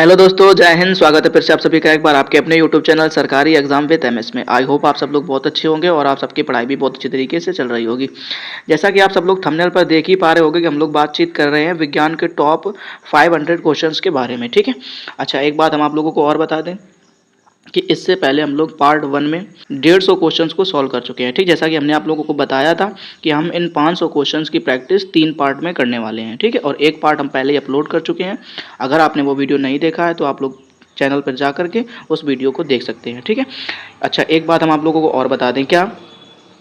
Hello दोस्तों, जय हिंद। स्वागत है फिर से आप सभी का एक बार आपके अपने यूट्यूब चैनल सरकारी एग्जाम विद एमएस में। आई होप आप सब लोग बहुत अच्छे होंगे और आप सबकी पढ़ाई भी बहुत अच्छी तरीके से चल रही होगी। जैसा कि आप सब लोग थंबनेल पर देख ही पा रहे होंगे कि हम लोग बातचीत कर रहे हैं विज्ञान के टॉप 500 क्वेश्चंस के बारे में। ठीक है। अच्छा, एक बात हम आप लोगों को और बता दें कि इससे पहले हम लोग पार्ट 1 में 150 क्वेश्चंस को सॉल्व कर चुके हैं। ठीक, जैसा कि हमने आप लोगों को बताया था कि हम इन 500 क्वेश्चंस की प्रैक्टिस 3 पार्ट में करने वाले हैं। ठीक है, और एक पार्ट हम पहले ही अपलोड कर चुके हैं। अगर आपने वो वीडियो नहीं देखा है तो आप लोग चैनल पर जा करके उस वीडियो को देख सकते हैं। ठीक है। अच्छा, एक बात हम आप लोगों को और बता दें क्या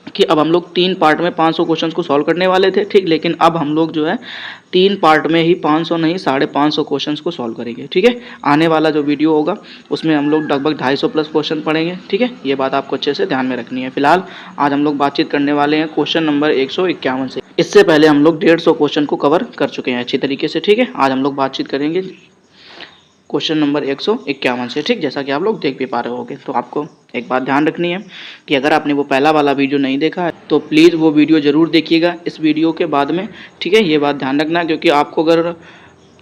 कि अब हम लोग 3 पार्ट में 500 क्वेश्चंस को सॉल्व करने वाले थे। ठीक, लेकिन अब हम लोग जो है 3 पार्ट में ही 500 नहीं 550 क्वेश्चंस को सॉल्व करेंगे। ठीक है। आने वाला जो वीडियो होगा उसमें हम लोग लगभग 250 प्लस क्वेश्चन पढ़ेंगे। ठीक है, ये बात आपको अच्छे से ध्यान में रखनी है। फिलहाल आज हम लोग बातचीत करने वाले हैं क्वेश्चन नंबर 151 से। इससे पहले हम लोग 150 क्वेश्चन को कवर कर चुके हैं अच्छी तरीके से। ठीक है, आज हम लोग बातचीत करेंगे क्वेश्चन नंबर 151 से। ठीक, जैसा कि आप लोग देख भी पा रहे होंगे। तो आपको एक बात ध्यान रखनी है कि अगर आपने वो पहला वाला वीडियो नहीं देखा है तो प्लीज़ वो वीडियो ज़रूर देखिएगा इस वीडियो के बाद में। ठीक है, ये बात ध्यान रखना है, क्योंकि आपको अगर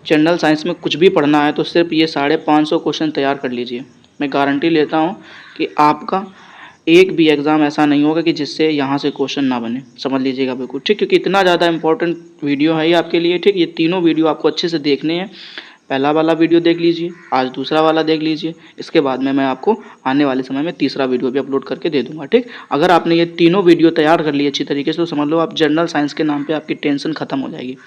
जनरल साइंस में कुछ भी पढ़ना है तो सिर्फ ये 550 क्वेश्चन तैयार कर लीजिए। मैं गारंटी लेता हूँ कि आपका एक भी एग्ज़ाम ऐसा नहीं होगा कि जिससे यहाँ से क्वेश्चन ना बने। समझ लीजिएगा बिल्कुल। ठीक, क्योंकि इतना ज़्यादा इंपॉर्टेंट वीडियो है ये आपके लिए। ठीक, ये तीनों वीडियो आपको अच्छे से देखने हैं। पहला वाला वीडियो देख लीजिए, आज दूसरा वाला देख लीजिए, इसके बाद में मैं आपको आने वाले समय में तीसरा वीडियो भी अपलोड करके दे दूंगा। ठीक, अगर आपने ये तीनों वीडियो तैयार कर ली अच्छी तरीके से तो समझ लो आप जनरल साइंस के नाम पे आपकी टेंशन खत्म हो जाएगी।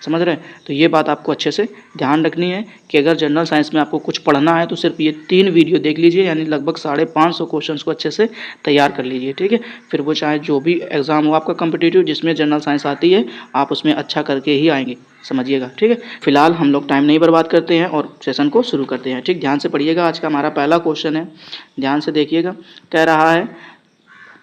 समझ रहे हैं? तो ये बात आपको अच्छे से ध्यान रखनी है कि अगर जनरल साइंस में आपको कुछ पढ़ना है तो सिर्फ ये 3 वीडियो देख लीजिए, यानी लगभग 550 क्वेश्चंस को अच्छे से तैयार कर लीजिए। ठीक है, फिर वो चाहे जो भी एग्ज़ाम हो आपका कॉम्पिटिटिव जिसमें जनरल साइंस आती है, आप उसमें अच्छा करके ही आएंगे। समझिएगा। ठीक है, फिलहाल हम लोग टाइम नहीं बर्बाद करते हैं और सेशन को शुरू करते हैं। ठीक, ध्यान से पढ़िएगा। आज का हमारा पहला क्वेश्चन है, ध्यान से देखिएगा। कह रहा है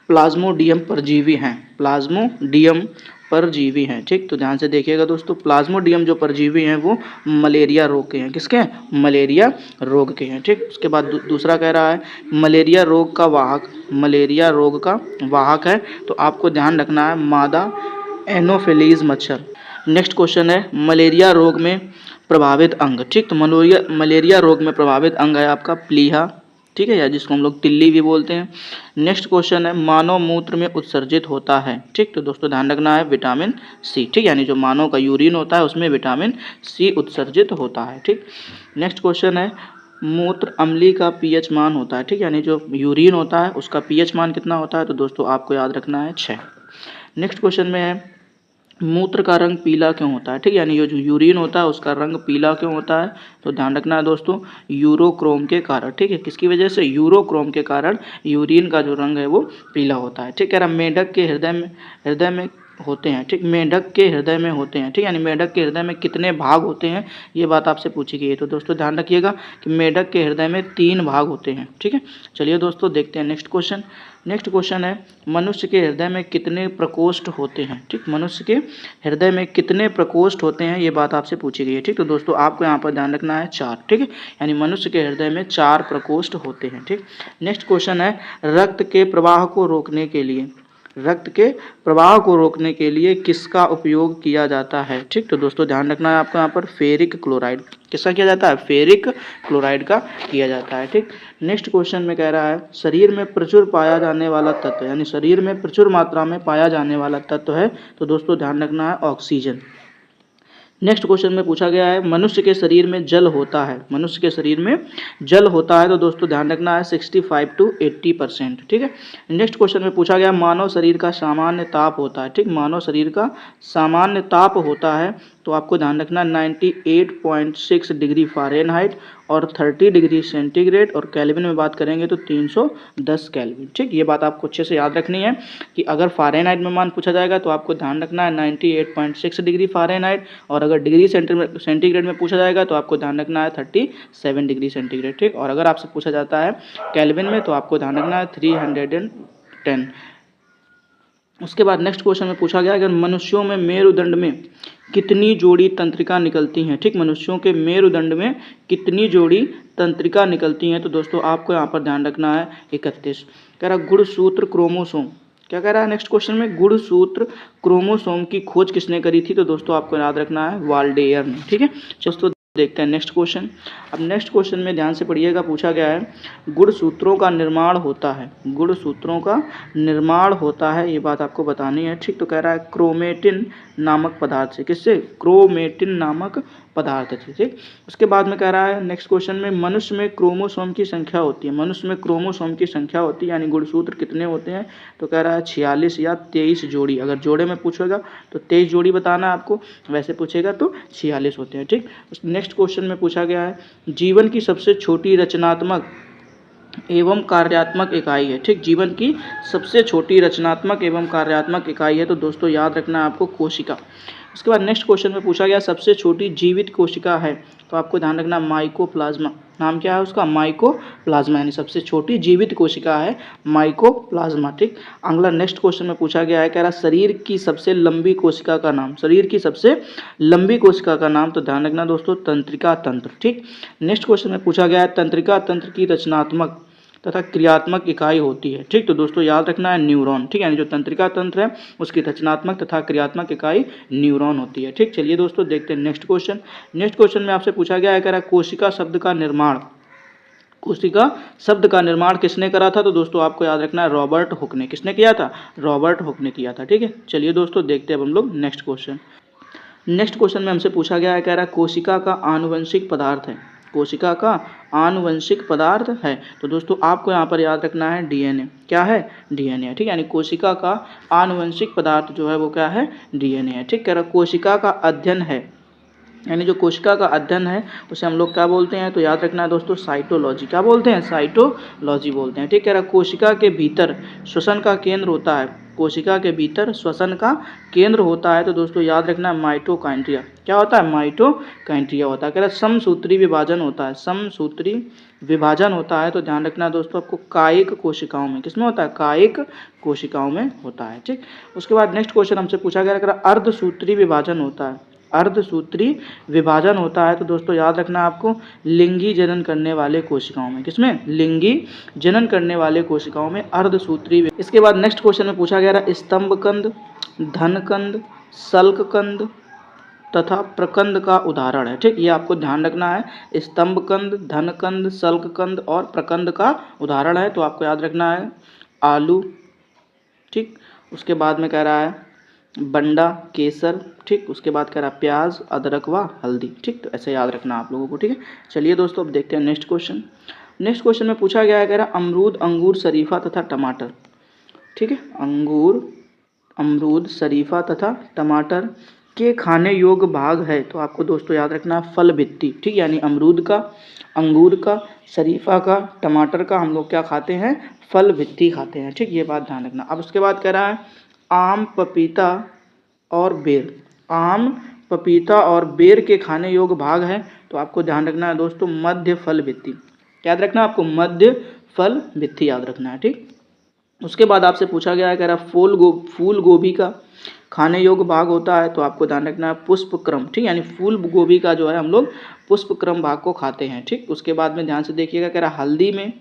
प्लाज्मोडियम परजीवी हैं। प्लाज्मोडियम परजीवी हैं। ठीक, तो ध्यान से देखिएगा दोस्तों। प्लाज्मोडियम जो परजीवी हैं वो मलेरिया रोग के हैं। किसके हैं? मलेरिया रोग के हैं। ठीक, उसके बाद दूसरा कह रहा है मलेरिया रोग का वाहक, मलेरिया रोग का वाहक है। तो आपको ध्यान रखना है मादा एनोफिलीज मच्छर। नेक्स्ट क्वेश्चन है मलेरिया रोग में प्रभावित अंग। ठीक, तो मलेरिया रोग में प्रभावित अंग है आपका प्लीहा। ठीक है, या जिसको हम लोग तिल्ली भी बोलते हैं। नेक्स्ट क्वेश्चन है मानव मूत्र में उत्सर्जित होता है। ठीक, तो दोस्तों ध्यान रखना है विटामिन सी। ठीक, यानी जो मानव का यूरिन होता है उसमें विटामिन सी उत्सर्जित होता है। ठीक, नेक्स्ट क्वेश्चन है मूत्र अम्लीय का पीएच मान होता है। ठीक, यानी जो यूरिन होता है उसका पीएच मान कितना होता है? तो दोस्तों आपको याद रखना है 6। नेक्स्ट क्वेश्चन में है मूत्र का रंग पीला क्यों होता है? ठीक, यानी ये जो यूरिन होता है उसका रंग पीला क्यों होता है? तो ध्यान रखना है दोस्तों यूरोक्रोम के कारण। ठीक है, किसकी वजह से? यूरोक्रोम के कारण यूरिन का जो रंग है वो पीला होता है। ठीक, कह रहा मेंढक के हृदय में होते हैं। ठीक, मेंढक के हृदय में होते हैं। ठीक, यानी मेंढक के हृदय में कितने भाग होते हैं ये बात आपसे पूछी गई है। तो दोस्तों ध्यान रखिएगा कि मेंढक के हृदय में 3 भाग होते हैं। ठीक है, चलिए दोस्तों देखते हैं नेक्स्ट क्वेश्चन। नेक्स्ट क्वेश्चन है मनुष्य के हृदय में कितने प्रकोष्ठ होते हैं? ठीक, मनुष्य के हृदय में कितने प्रकोष्ठ होते हैं ये बात आपसे पूछी गई है। ठीक, तो दोस्तों आपको यहाँ पर ध्यान रखना है 4। ठीक है, यानी मनुष्य के हृदय में 4 प्रकोष्ठ होते हैं। ठीक, नेक्स्ट क्वेश्चन है रक्त के प्रवाह को रोकने के लिए, रक्त के प्रवाह को रोकने के लिए किसका उपयोग किया जाता है? ठीक, तो दोस्तों ध्यान रखना है आपको यहाँ पर फेरिक क्लोराइड। किसका किया जाता है? फेरिक क्लोराइड का किया जाता है। ठीक, नेक्स्ट क्वेश्चन में कह रहा है शरीर में प्रचुर पाया जाने वाला तत्व, यानी शरीर में प्रचुर मात्रा में पाया जाने वाला तत्व है। तो दोस्तों ध्यान रखना है ऑक्सीजन। नेक्स्ट क्वेश्चन में पूछा गया है मनुष्य के शरीर में जल होता है, मनुष्य के शरीर में जल होता है। तो दोस्तों ध्यान रखना है 65 to 80%। ठीक है, नेक्स्ट क्वेश्चन में पूछा गया मानव शरीर का सामान्य ताप होता है। ठीक, मानव शरीर का सामान्य ताप होता है। तो आपको ध्यान रखना 98.6 डिग्री फ़ारेनहाइट और 30 डिग्री सेंटीग्रेड, और केल्विन में बात करेंगे तो 310 केल्विन। ठीक, ये बात आपको अच्छे से याद रखनी है कि अगर फ़ारेनहाइट में मान पूछा जाएगा तो आपको ध्यान रखना है 98.6 डिग्री फ़ारेनहाइट, और अगर डिग्री सेंटीग्रेड में पूछा जाएगा तो आपको ध्यान रखना है 37 डिग्री सेंटीग्रेड। ठीक, और अगर आपसे पूछा जाता है केल्विन में तो आपको ध्यान रखना है 310। उसके बाद नेक्स्ट क्वेश्चन में पूछा गया अगर मनुष्यों में मेरुदंड में कितनी जोड़ी तंत्रिका निकलती हैं? ठीक, मनुष्यों के मेरुदंड में कितनी जोड़ी तंत्रिका निकलती हैं? तो दोस्तों आपको यहाँ पर ध्यान रखना है 31। कह रहा गुणसूत्र क्रोमोसोम। क्या कह रहा है नेक्स्ट क्वेश्चन में? गुणसूत्र क्रोमोसोम की खोज किसने करी थी? तो दोस्तों आपको याद रखना है वाल्डेयर ने। ठीक है दोस्तों, देखते हैं नेक्स्ट क्वेश्चन। अब नेक्स्ट क्वेश्चन में ध्यान से पढ़िएगा, पूछा गया है गुणसूत्रों का निर्माण होता है, गुणसूत्रों का निर्माण होता है, ये बात आपको बतानी है, ठीक। तो कह रहा है क्रोमेटिन नामक पदार्थ से, किससे? क्रोमेटिन नामक पदार्थ से, ठीक। उसके बाद में कह रहा है नेक्स्ट क्वेश्चन में मनुष्य में क्रोमोसोम की संख्या होती है, मनुष्य में क्रोमोसोम की संख्या होती है, यानी गुणसूत्र कितने होते हैं? तो कह रहा है 46 या 23 जोड़ी। अगर जोड़े में पूछेगा तो 23 जोड़ी बताना है आपको, वैसे पूछेगा तो 46 होते हैं, ठीक। नेक्स्ट क्वेश्चन में पूछा गया है जीवन की सबसे छोटी रचनात्मक एवं कार्यात्मक इकाई है, ठीक। जीवन की सबसे छोटी रचनात्मक एवं कार्यात्मक इकाई है, तो दोस्तों याद रखना है आपको कोशिका। उसके बाद नेक्स्ट क्वेश्चन में पूछा गया सबसे छोटी जीवित कोशिका है, तो आपको ध्यान रखना माइकोप्लाज्मा। नाम क्या है उसका? माइकोप्लाज्मा, यानी सबसे छोटी जीवित कोशिका है माइकोप्लाज्मा, ठीक। अगला नेक्स्ट क्वेश्चन में पूछा गया है, कह रहा शरीर की सबसे लंबी कोशिका का नाम, शरीर की सबसे लंबी कोशिका का नाम, तो ध्यान रखना दोस्तों तंत्रिका तंत्र, ठीक। नेक्स्ट क्वेश्चन में पूछा गया है तंत्रिका तंत्र की रचनात्मक तथा क्रियात्मक इकाई होती है, ठीक। तो दोस्तों याद रखना है न्यूरॉन, ठीक। यानी जो तंत्रिका तंत्र है उसकी रचनात्मक तथा क्रियात्मक इकाई न्यूरॉन होती है, ठीक। चलिए दोस्तों देखते हैं नेक्स्ट क्वेश्चन। नेक्स्ट क्वेश्चन में आपसे पूछा गया है, कह रहा कोशिका शब्द का निर्माण, कोशिका शब्द का निर्माण किसने करा था? तो दोस्तों आपको याद रखना है रॉबर्ट हुक ने। किसने किया था? रॉबर्ट हुक ने किया था, ठीक है। चलिए दोस्तों देखते हैं अब हम लोग नेक्स्ट क्वेश्चन। नेक्स्ट क्वेश्चन में हमसे पूछा गया है, कह रहा है कोशिका का आनुवंशिक पदार्थ है, कोशिका का आनुवंशिक पदार्थ है, तो दोस्तों आपको यहाँ पर याद रखना है डीएनए। क्या है? डीएनए, ठीक। यानी कोशिका का आनुवंशिक पदार्थ जो है वो क्या है? डीएनए है, ठीक। कह रहा कोशिका का अध्ययन है, यानी जो कोशिका का अध्ययन है उसे हम लोग क्या बोलते हैं? तो याद रखना है दोस्तों साइटोलॉजी। क्या बोलते हैं? साइटोलॉजी बोलते हैं, ठीक। कह रहा कोशिका के भीतर श्वसन का केंद्र होता है, कोशिका के भीतर श्वसन का केंद्र होता है, तो दोस्तों याद रखना है माइटोकॉन्ड्रिया। क्या होता है? माइटोकॉन्ड्रिया होता है। कह रहा समसूत्री विभाजन होता है, समसूत्री विभाजन होता है, तो ध्यान रखना है दोस्तों आपको कायिक कोशिकाओं में। किसमें होता है? कायिक कोशिकाओं में होता है, ठीक। उसके बाद नेक्स्ट क्वेश्चन हमसे पूछा गया, कह रहा अर्धसूत्री विभाजन होता है, अर्धसूत्री विभाजन होता है, तो दोस्तों याद रखना आपको लिंगी जनन करने वाले कोशिकाओं में। किसमें? लिंगी जनन करने वाले कोशिकाओं में अर्धसूत्री। इसके बाद नेक्स्ट क्वेश्चन में पूछा गया स्तंभकंद, धनकंद, शल्ककंद तथा प्रकंद का उदाहरण है, ठीक। ये आपको ध्यान रखना है, स्तंभकंद, धनकंद, शल्ककंद और प्रकंद का उदाहरण है, तो आपको याद रखना है आलू, ठीक। उसके बाद में कह रहा है बंडा, केसर, ठीक। उसके बाद कह रहा है प्याज, अदरक व हल्दी, ठीक। तो ऐसे याद रखना आप लोगों को, ठीक है। चलिए दोस्तों अब देखते हैं नेक्स्ट क्वेश्चन। नेक्स्ट क्वेश्चन में पूछा गया है, कह रहा अमरूद, अंगूर, शरीफा तथा टमाटर, ठीक है। अंगूर, अमरूद, शरीफा तथा टमाटर के खाने योग्य भाग है, तो आपको दोस्तों याद रखना फल भित्ति, ठीक। यानी अमरूद का, अंगूर का, शरीफा का, टमाटर का हम लोग क्या खाते हैं? फल भित्ति खाते हैं, ठीक। ये बात ध्यान रखना। अब उसके बाद कह रहा है आम, पपीता और बेर, आम, पपीता और बेर के खाने योग्य भाग है, तो आपको ध्यान रखना है दोस्तों मध्य फल भित्ति। याद रखना आपको मध्य फल भित्ति याद रखना है, ठीक। उसके बाद आपसे पूछा गया है, कह रहा फूल गोभी का खाने योग्य भाग होता है, तो आपको ध्यान रखना है पुष्पक्रम, ठीक। यानी फूल गोभी का जो है हम लोग पुष्पक्रम भाग को खाते हैं, ठीक। उसके बाद में ध्यान से देखिएगा, कह रहा हल्दी में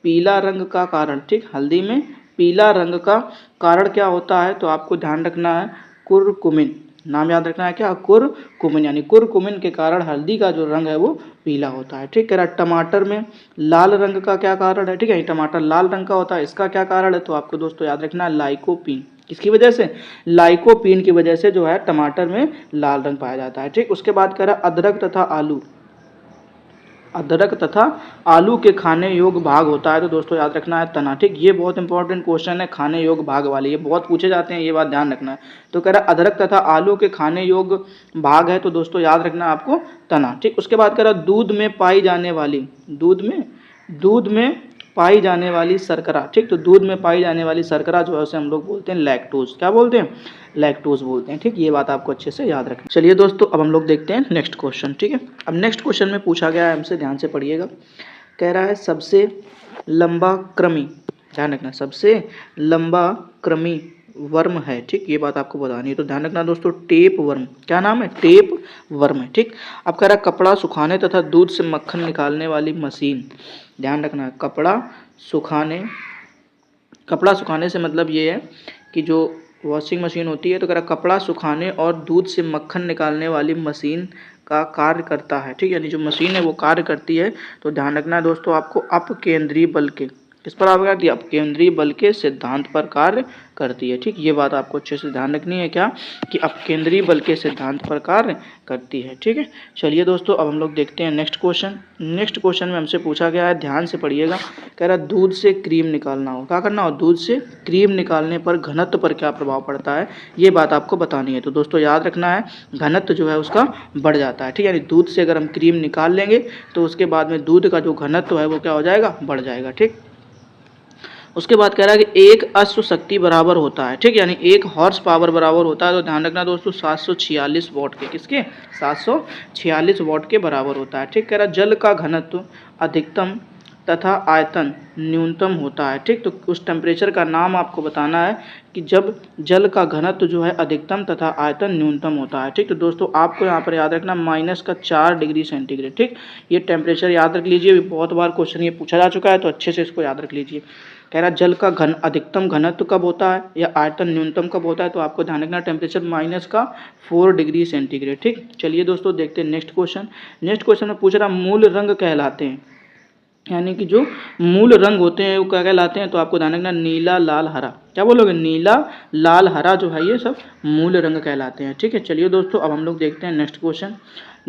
पीला रंग का कारण, ठीक। हल्दी में पीला रंग का कारण क्या होता है? तो आपको ध्यान रखना है कुरकुमिन। नाम याद रखना है क्या? कुरकुमिन, यानी कुरकुमिन के कारण हल्दी का जो रंग है वो पीला होता है, ठीक। कह रहा टमाटर में लाल रंग का क्या कारण है? ठीक है, टमाटर लाल रंग का होता है, इसका क्या कारण है? तो आपको दोस्तों याद रखना है लाइकोपीन। किसकी वजह से? लाइकोपीन की वजह से जो है टमाटर में लाल रंग पाया जाता है, ठीक। उसके बाद कह रहा अदरक तथा आलू, अदरक तथा आलू के खाने योग्य भाग होता है, तो दोस्तों याद रखना है तना, ठीक। ये बहुत इंपॉर्टेंट क्वेश्चन है, खाने योग्य भाग वाले, ये बहुत पूछे जाते हैं, ये बात ध्यान रखना है। तो कह रहा है अदरक तथा आलू के खाने योग्य भाग है, तो दोस्तों याद रखना आपको तना, ठीक। उसके बाद कह रहा दूध में पाई जाने वाली, दूध में पाई जाने वाली शर्करा, ठीक। तो दूध में पाई जाने वाली शर्करा जो है उसे हम लोग बोलते हैं लैक्टोज। क्या बोलते हैं? लैक्टोज बोलते हैं, ठीक। ये बात आपको अच्छे से याद रखना। चलिए दोस्तों अब हम लोग देखते हैं नेक्स्ट क्वेश्चन, ठीक है। अब नेक्स्ट क्वेश्चन में पूछा गया है हमसे, ध्यान से पढ़िएगा, कह रहा है सबसे लंबा कृमि, ध्यान रखना, सबसे लंबा कृमि वर्म है, ठीक। ये बात आपको बतानी है, तो ध्यान रखना दोस्तों टेप वर्म। क्या नाम है? टेप वर्म है, ठीक। अब कह रहा है कपड़ा सुखाने तथा दूध से मक्खन निकालने वाली मशीन, ध्यान रखना है कपड़ा सुखाने से मतलब ये है कि जो वॉशिंग मशीन होती है, तो कह रहा कपड़ा सुखाने और दूध से मक्खन निकालने वाली मशीन का कार्य करता है। ठीक, यानी जो मशीन है वो कार्य करती है। तो ध्यान रखना है दोस्तों आपको, अपकेंद्री बल के किस पर आपका दिया, अपकेंद्री बल के सिद्धांत पर कार्य करती है। ठीक, ये बात आपको अच्छे से ध्यान रखनी है क्या, कि अपकेंद्री बल के सिद्धांत पर कार्य करती है। ठीक है, चलिए दोस्तों अब हम लोग देखते हैं नेक्स्ट क्वेश्चन। नेक्स्ट क्वेश्चन में हमसे पूछा गया है, ध्यान से पढ़िएगा, कह रहा दूध से क्रीम निकालना हो, क्या करना हो, दूध से क्रीम निकालने पर घनत्व पर क्या प्रभाव पड़ता है, ये बात आपको बतानी है। तो दोस्तों याद रखना है, घनत्व जो है उसका बढ़ जाता है। ठीक है, यानी दूध से अगर हम क्रीम निकाल लेंगे तो उसके बाद में दूध का जो घनत्व है वो क्या हो जाएगा, बढ़ जाएगा। ठीक, उसके बाद कह रहा है कि एक अश्व शक्ति बराबर होता है। ठीक, यानी एक हॉर्स पावर बराबर होता है। तो ध्यान रखना दोस्तों 746 वॉट के, किसके, 746 वॉट के बराबर होता है। ठीक, कह रहा जल का घनत्व अधिकतम तथा आयतन न्यूनतम होता है। ठीक, तो उस टेम्परेचर का नाम आपको बताना है कि जब जल का घनत्व जो है अधिकतम तथा आयतन न्यूनतम होता है। ठीक, तो दोस्तों आपको यहाँ पर याद रखना -4 डिग्री सेंटीग्रेड। ठीक, ये टेम्परेचर याद रख लीजिए, बहुत बार क्वेश्चन ये पूछा जा चुका है, तो अच्छे से इसको याद रख लीजिए। कह रहा जल का अधिकतम घनत्व कब होता है या आयतन न्यूनतम कब होता है, तो आपको ध्यान रखना टेम्परेचर -4 डिग्री सेंटीग्रेड। ठीक, चलिए दोस्तों देखते हैं नेक्स्ट क्वेश्चन। नेक्स्ट क्वेश्चन में पूछ रहा मूल रंग कहलाते हैं, यानी कि जो मूल रंग होते हैं वो क्या कहलाते हैं, तो आपको ध्यान रखना नीला, लाल, हरा, क्या बोलोगे, नीला, लाल, हरा जो है ये सब मूल रंग कहलाते हैं। ठीक है, चलिए दोस्तों अब हम लोग देखते हैं नेक्स्ट क्वेश्चन।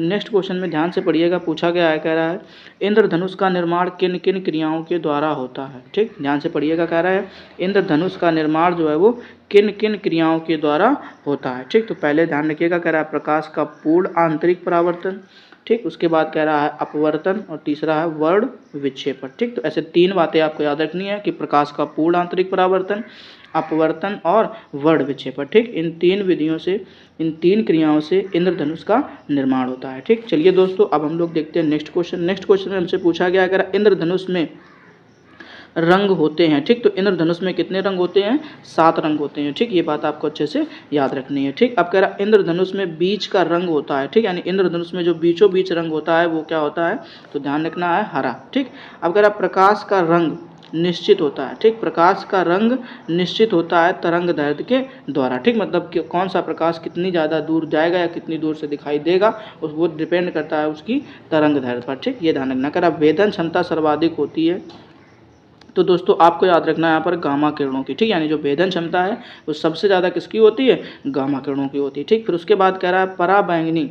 नेक्स्ट क्वेश्चन में ध्यान से पढ़िएगा, पूछा गया है, कह रहा है इंद्रधनुष का निर्माण किन किन क्रियाओं के द्वारा होता है। ठीक, ध्यान से पढ़िएगा, कह रहा है इंद्रधनुष का निर्माण जो है वो किन किन क्रियाओं के द्वारा होता है। ठीक, तो पहले ध्यान रखिएगा, कह रहा है प्रकाश का पूर्ण आंतरिक परावर्तन। ठीक, उसके बाद कह रहा है अपवर्तन और तीसरा है वर्ण विक्षेपण। ठीक, तो ऐसे 3 बातें आपको याद रखनी है कि प्रकाश का पूर्ण आंतरिक परावर्तन, अपवर्तन और वर्ण विक्षेपण। ठीक, इन 3 विधियों से, इन 3 क्रियाओं से इंद्रधनुष का निर्माण होता है। ठीक, चलिए दोस्तों अब हम लोग देखते हैं नेक्स्ट क्वेश्चन। नेक्स्ट क्वेश्चन में हमसे पूछा गया अगर इंद्रधनुष में रंग होते हैं। ठीक, तो इंद्रधनुष में कितने रंग होते हैं, 7 रंग होते हैं। ठीक, ये बात आपको अच्छे से याद रखनी है। ठीक, अब कह रहा इंद्रधनुष में बीच का रंग होता है। ठीक, यानी इंद्रधनुष में जो बीचों बीच रंग होता है वो क्या होता है, तो ध्यान रखना है हरा। ठीक, अब कह रहा प्रकाश का रंग निश्चित होता है। ठीक, प्रकाश का रंग निश्चित होता है तरंग दैर्ध्य के द्वारा। ठीक, मतलब कि कौन सा प्रकाश कितनी ज़्यादा दूर जाएगा या कितनी दूर से दिखाई देगा वो डिपेंड करता है उसकी तरंग दैर्ध्य पर। ठीक, ये ध्यान रखना। कह रहा वेधन क्षमता सर्वाधिक होती है, तो दोस्तों आपको याद रखना है यहाँ पर गामा किरणों की। ठीक, यानी जो भेदन क्षमता है वो सबसे ज़्यादा किसकी होती है, गामा किरणों की होती है। ठीक, फिर उसके बाद कह रहा है पराबैंगनी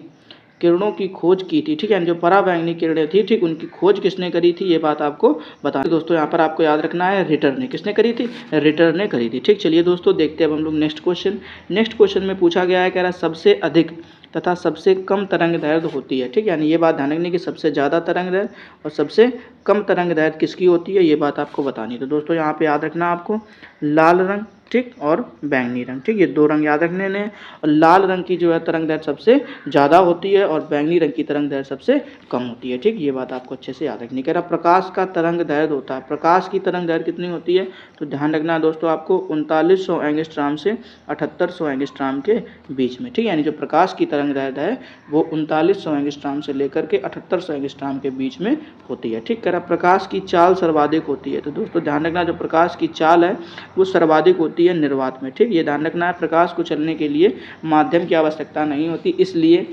किरणों की खोज की थी। ठीक, यानी जो पराबैंगनी किरणें थी, ठीक, उनकी खोज किसने करी थी, ये बात आपको बतानी। दोस्तों यहाँ पर आपको याद रखना है रिटर ने, किसने करी थी, रिटर ने करी थी। ठीक, चलिए दोस्तों देखते हैं अब हम लोग नेक्स्ट क्वेश्चन। नेक्स्ट क्वेश्चन में पूछा गया है, कह रहा सबसे अधिक तथा सबसे कम तरंग दैर्ध्य होती है। ठीक, यानी ये बात ध्यान रखनी कि सबसे ज़्यादा तरंग दैर्ध्य और सबसे कम तरंग दैर्ध्य किसकी होती है, ये बात आपको बतानी है। तो दोस्तों यहाँ पे याद रखना आपको लाल रंग, ठीक, और बैंगनी रंग। ठीक, ये 2 रंग याद रखने हैं। और लाल रंग की जो है तरंग दैर्ध्य सबसे ज़्यादा होती है और बैंगनी रंग की तरंग दैर्ध्य सबसे कम होती है। ठीक, ये बात आपको अच्छे से याद रखनी। कह रहा प्रकाश का तरंग दैर्ध्य होता है, प्रकाश की तरंग दैर्ध्य कितनी होती है, तो ध्यान रखना है दोस्तों आपको 3900 एंगस्ट्रॉम से 7800 एंगस्ट्रॉम के बीच में। ठीक, यानी जो प्रकाश की तरंग दैर्ध्य है वो 3900 एंगस्ट्रॉम से लेकर के 7800 एंगस्ट्रॉम के बीच में होती है। ठीक, कह रहा प्रकाश की चाल सर्वाधिक होती है, तो दोस्तों ध्यान रखना जो प्रकाश की चाल है वो सर्वाधिक होती है निर्वात में। ठीक, ये ध्यान रखना है, प्रकाश को चलने के लिए माध्यम की आवश्यकता नहीं होती, इसलिए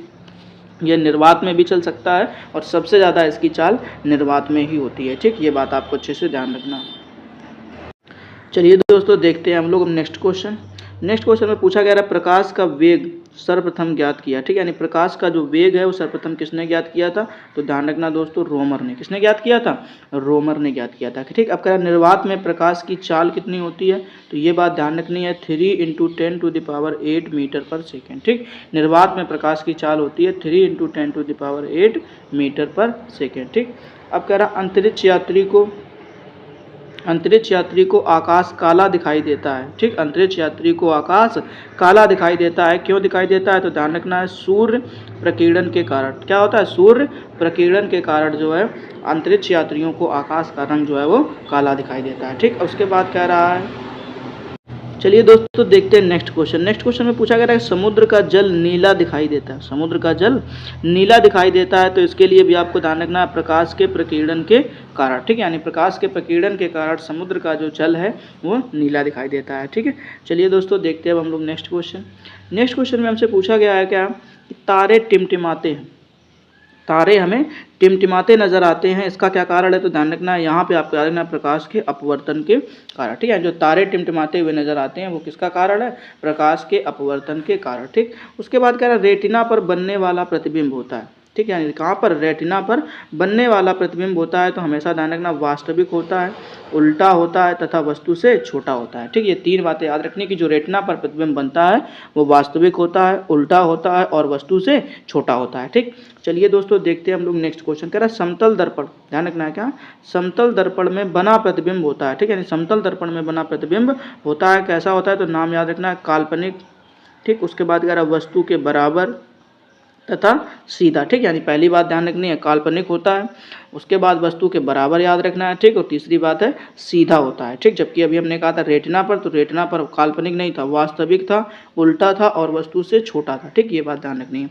यह निर्वात में भी चल सकता है और सबसे ज़्यादा इसकी चाल निर्वात में ही होती है। ठीक, ये बात आपको अच्छे से ध्यान रखना। चलिए दोस्तों देखते हैं हम लोग नेक्स्ट क्वेश्चन। नेक्स्ट क्वेश्चन में पूछा गया है प्रकाश का वेग सर्वप्रथम ज्ञात किया। ठीक, यानी प्रकाश का जो वेग है वो सर्वप्रथम किसने ज्ञात किया था, तो ध्यान रखना दोस्तों रोमर ने। किसने ज्ञात किया था, रोमर ने ज्ञात किया था। ठीक, अब कह रहा निर्वात में प्रकाश की चाल कितनी होती है, तो ये बात ध्यान रखनी है 3 × 10⁸ मीटर पर सेकेंड। ठीक, निर्वात में प्रकाश की चाल होती है 3 × 10⁸ मीटर पर सेकेंड। ठीक, अब कह रहा अंतरिक्ष यात्री को आकाश काला दिखाई देता है। ठीक, अंतरिक्ष यात्री को आकाश काला दिखाई देता है, क्यों दिखाई देता है, तो ध्यान रखना है सूर्य प्रकीर्णन के कारण। क्या होता है, सूर्य प्रकीर्णन के कारण जो है अंतरिक्ष यात्रियों को आकाश का रंग जो है वो काला दिखाई देता है। ठीक, उसके बाद कह रहा है, चलिए दोस्तों देखते हैं नेक्स्ट क्वेश्चन। नेक्स्ट क्वेश्चन में पूछा गया है समुद्र का जल नीला दिखाई देता है, समुद्र का जल नीला दिखाई देता है, तो इसके लिए भी आपको ध्यान रखना है प्रकाश के प्रकीर्णन के कारण। ठीक, यानी प्रकाश के प्रकीर्णन के कारण समुद्र का जो जल है वो नीला दिखाई देता है। ठीक है, चलिए दोस्तों देखते हैं अब हम लोग नेक्स्ट क्वेश्चन। नेक्स्ट क्वेश्चन में हमसे पूछा गया है क्या कि तारे टिमटिमाते हैं। तारे हमें टिमटिमाते नजर आते हैं, इसका क्या कारण है? तो ध्यान रखना है यहाँ पे आपको याद रखना है प्रकाश के अपवर्तन के कारण। ठीक है, जो तारे टिमटिमाते हुए नजर आते हैं वो किसका कारण है? प्रकाश के अपवर्तन के कारण। ठीक, उसके बाद कह रहा है रेटिना पर बनने वाला प्रतिबिंब होता है। ठीक है, यानी कहाँ पर? रेटिना पर बनने वाला प्रतिबिंब होता है। तो हमेशा ध्यान रखना वास्तविक होता है, उल्टा होता है तथा वस्तु से छोटा होता है। ठीक, ये तीन बातें याद रखनी कि जो रेटिना पर प्रतिबिंब बनता है वो वास्तविक होता है, उल्टा होता है और वस्तु से छोटा होता है। ठीक, चलिए दोस्तों देखते हैं हम लोग नेक्स्ट क्वेश्चन। कह रहा है समतल दर्पण, ध्यान रखना है क्या? समतल दर्पण में बना प्रतिबिंब होता है। ठीक है, यानी समतल दर्पण में बना प्रतिबिंब होता है, कैसा होता है? तो नाम याद रखना है काल्पनिक। ठीक, उसके बाद कह रहा है वस्तु के बराबर तथा सीधा। ठीक, यानी पहली बात ध्यान रखनी है काल्पनिक होता है, उसके बाद वस्तु के बराबर याद रखना है। ठीक, और तीसरी बात है सीधा होता है। ठीक, जबकि अभी हमने कहा था रेटिना पर, तो रेटिना पर काल्पनिक नहीं था, वास्तविक था, उल्टा था और वस्तु से छोटा था। ठीक, ये बात ध्यान रखनी है।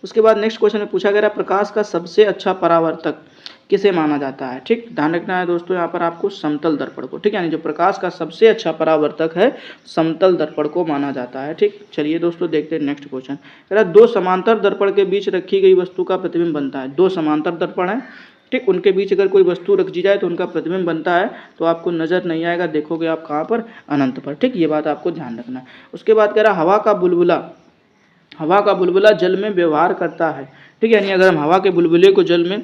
उसके बाद नेक्स्ट क्वेश्चन में पूछा गया प्रकाश का सबसे अच्छा परावर्तक किसे माना जाता है? ठीक, ध्यान रखना है दोस्तों यहाँ पर आपको समतल दर्पण को। ठीक है, यानी जो प्रकाश का सबसे अच्छा परावर्तक है समतल दर्पण को माना जाता है। ठीक, चलिए दोस्तों देखते हैं नेक्स्ट क्वेश्चन। कह रहा है दो समांतर दर्पण के बीच रखी गई वस्तु का प्रतिबिंब बनता है। दो समांतर दर्पण है, ठीक, उनके बीच अगर कोई वस्तु रख दी जाए तो उनका प्रतिबिंब बनता है, तो आपको नजर नहीं आएगा, देखोगे आप कहाँ पर? अनंत पर। ठीक, ये बात आपको ध्यान रखना है। उसके बाद कह रहा हवा का बुलबुला, हवा का बुलबुला जल में व्यवहार करता है। ठीक है, यानी अगर हम हवा के बुलबुले को जल में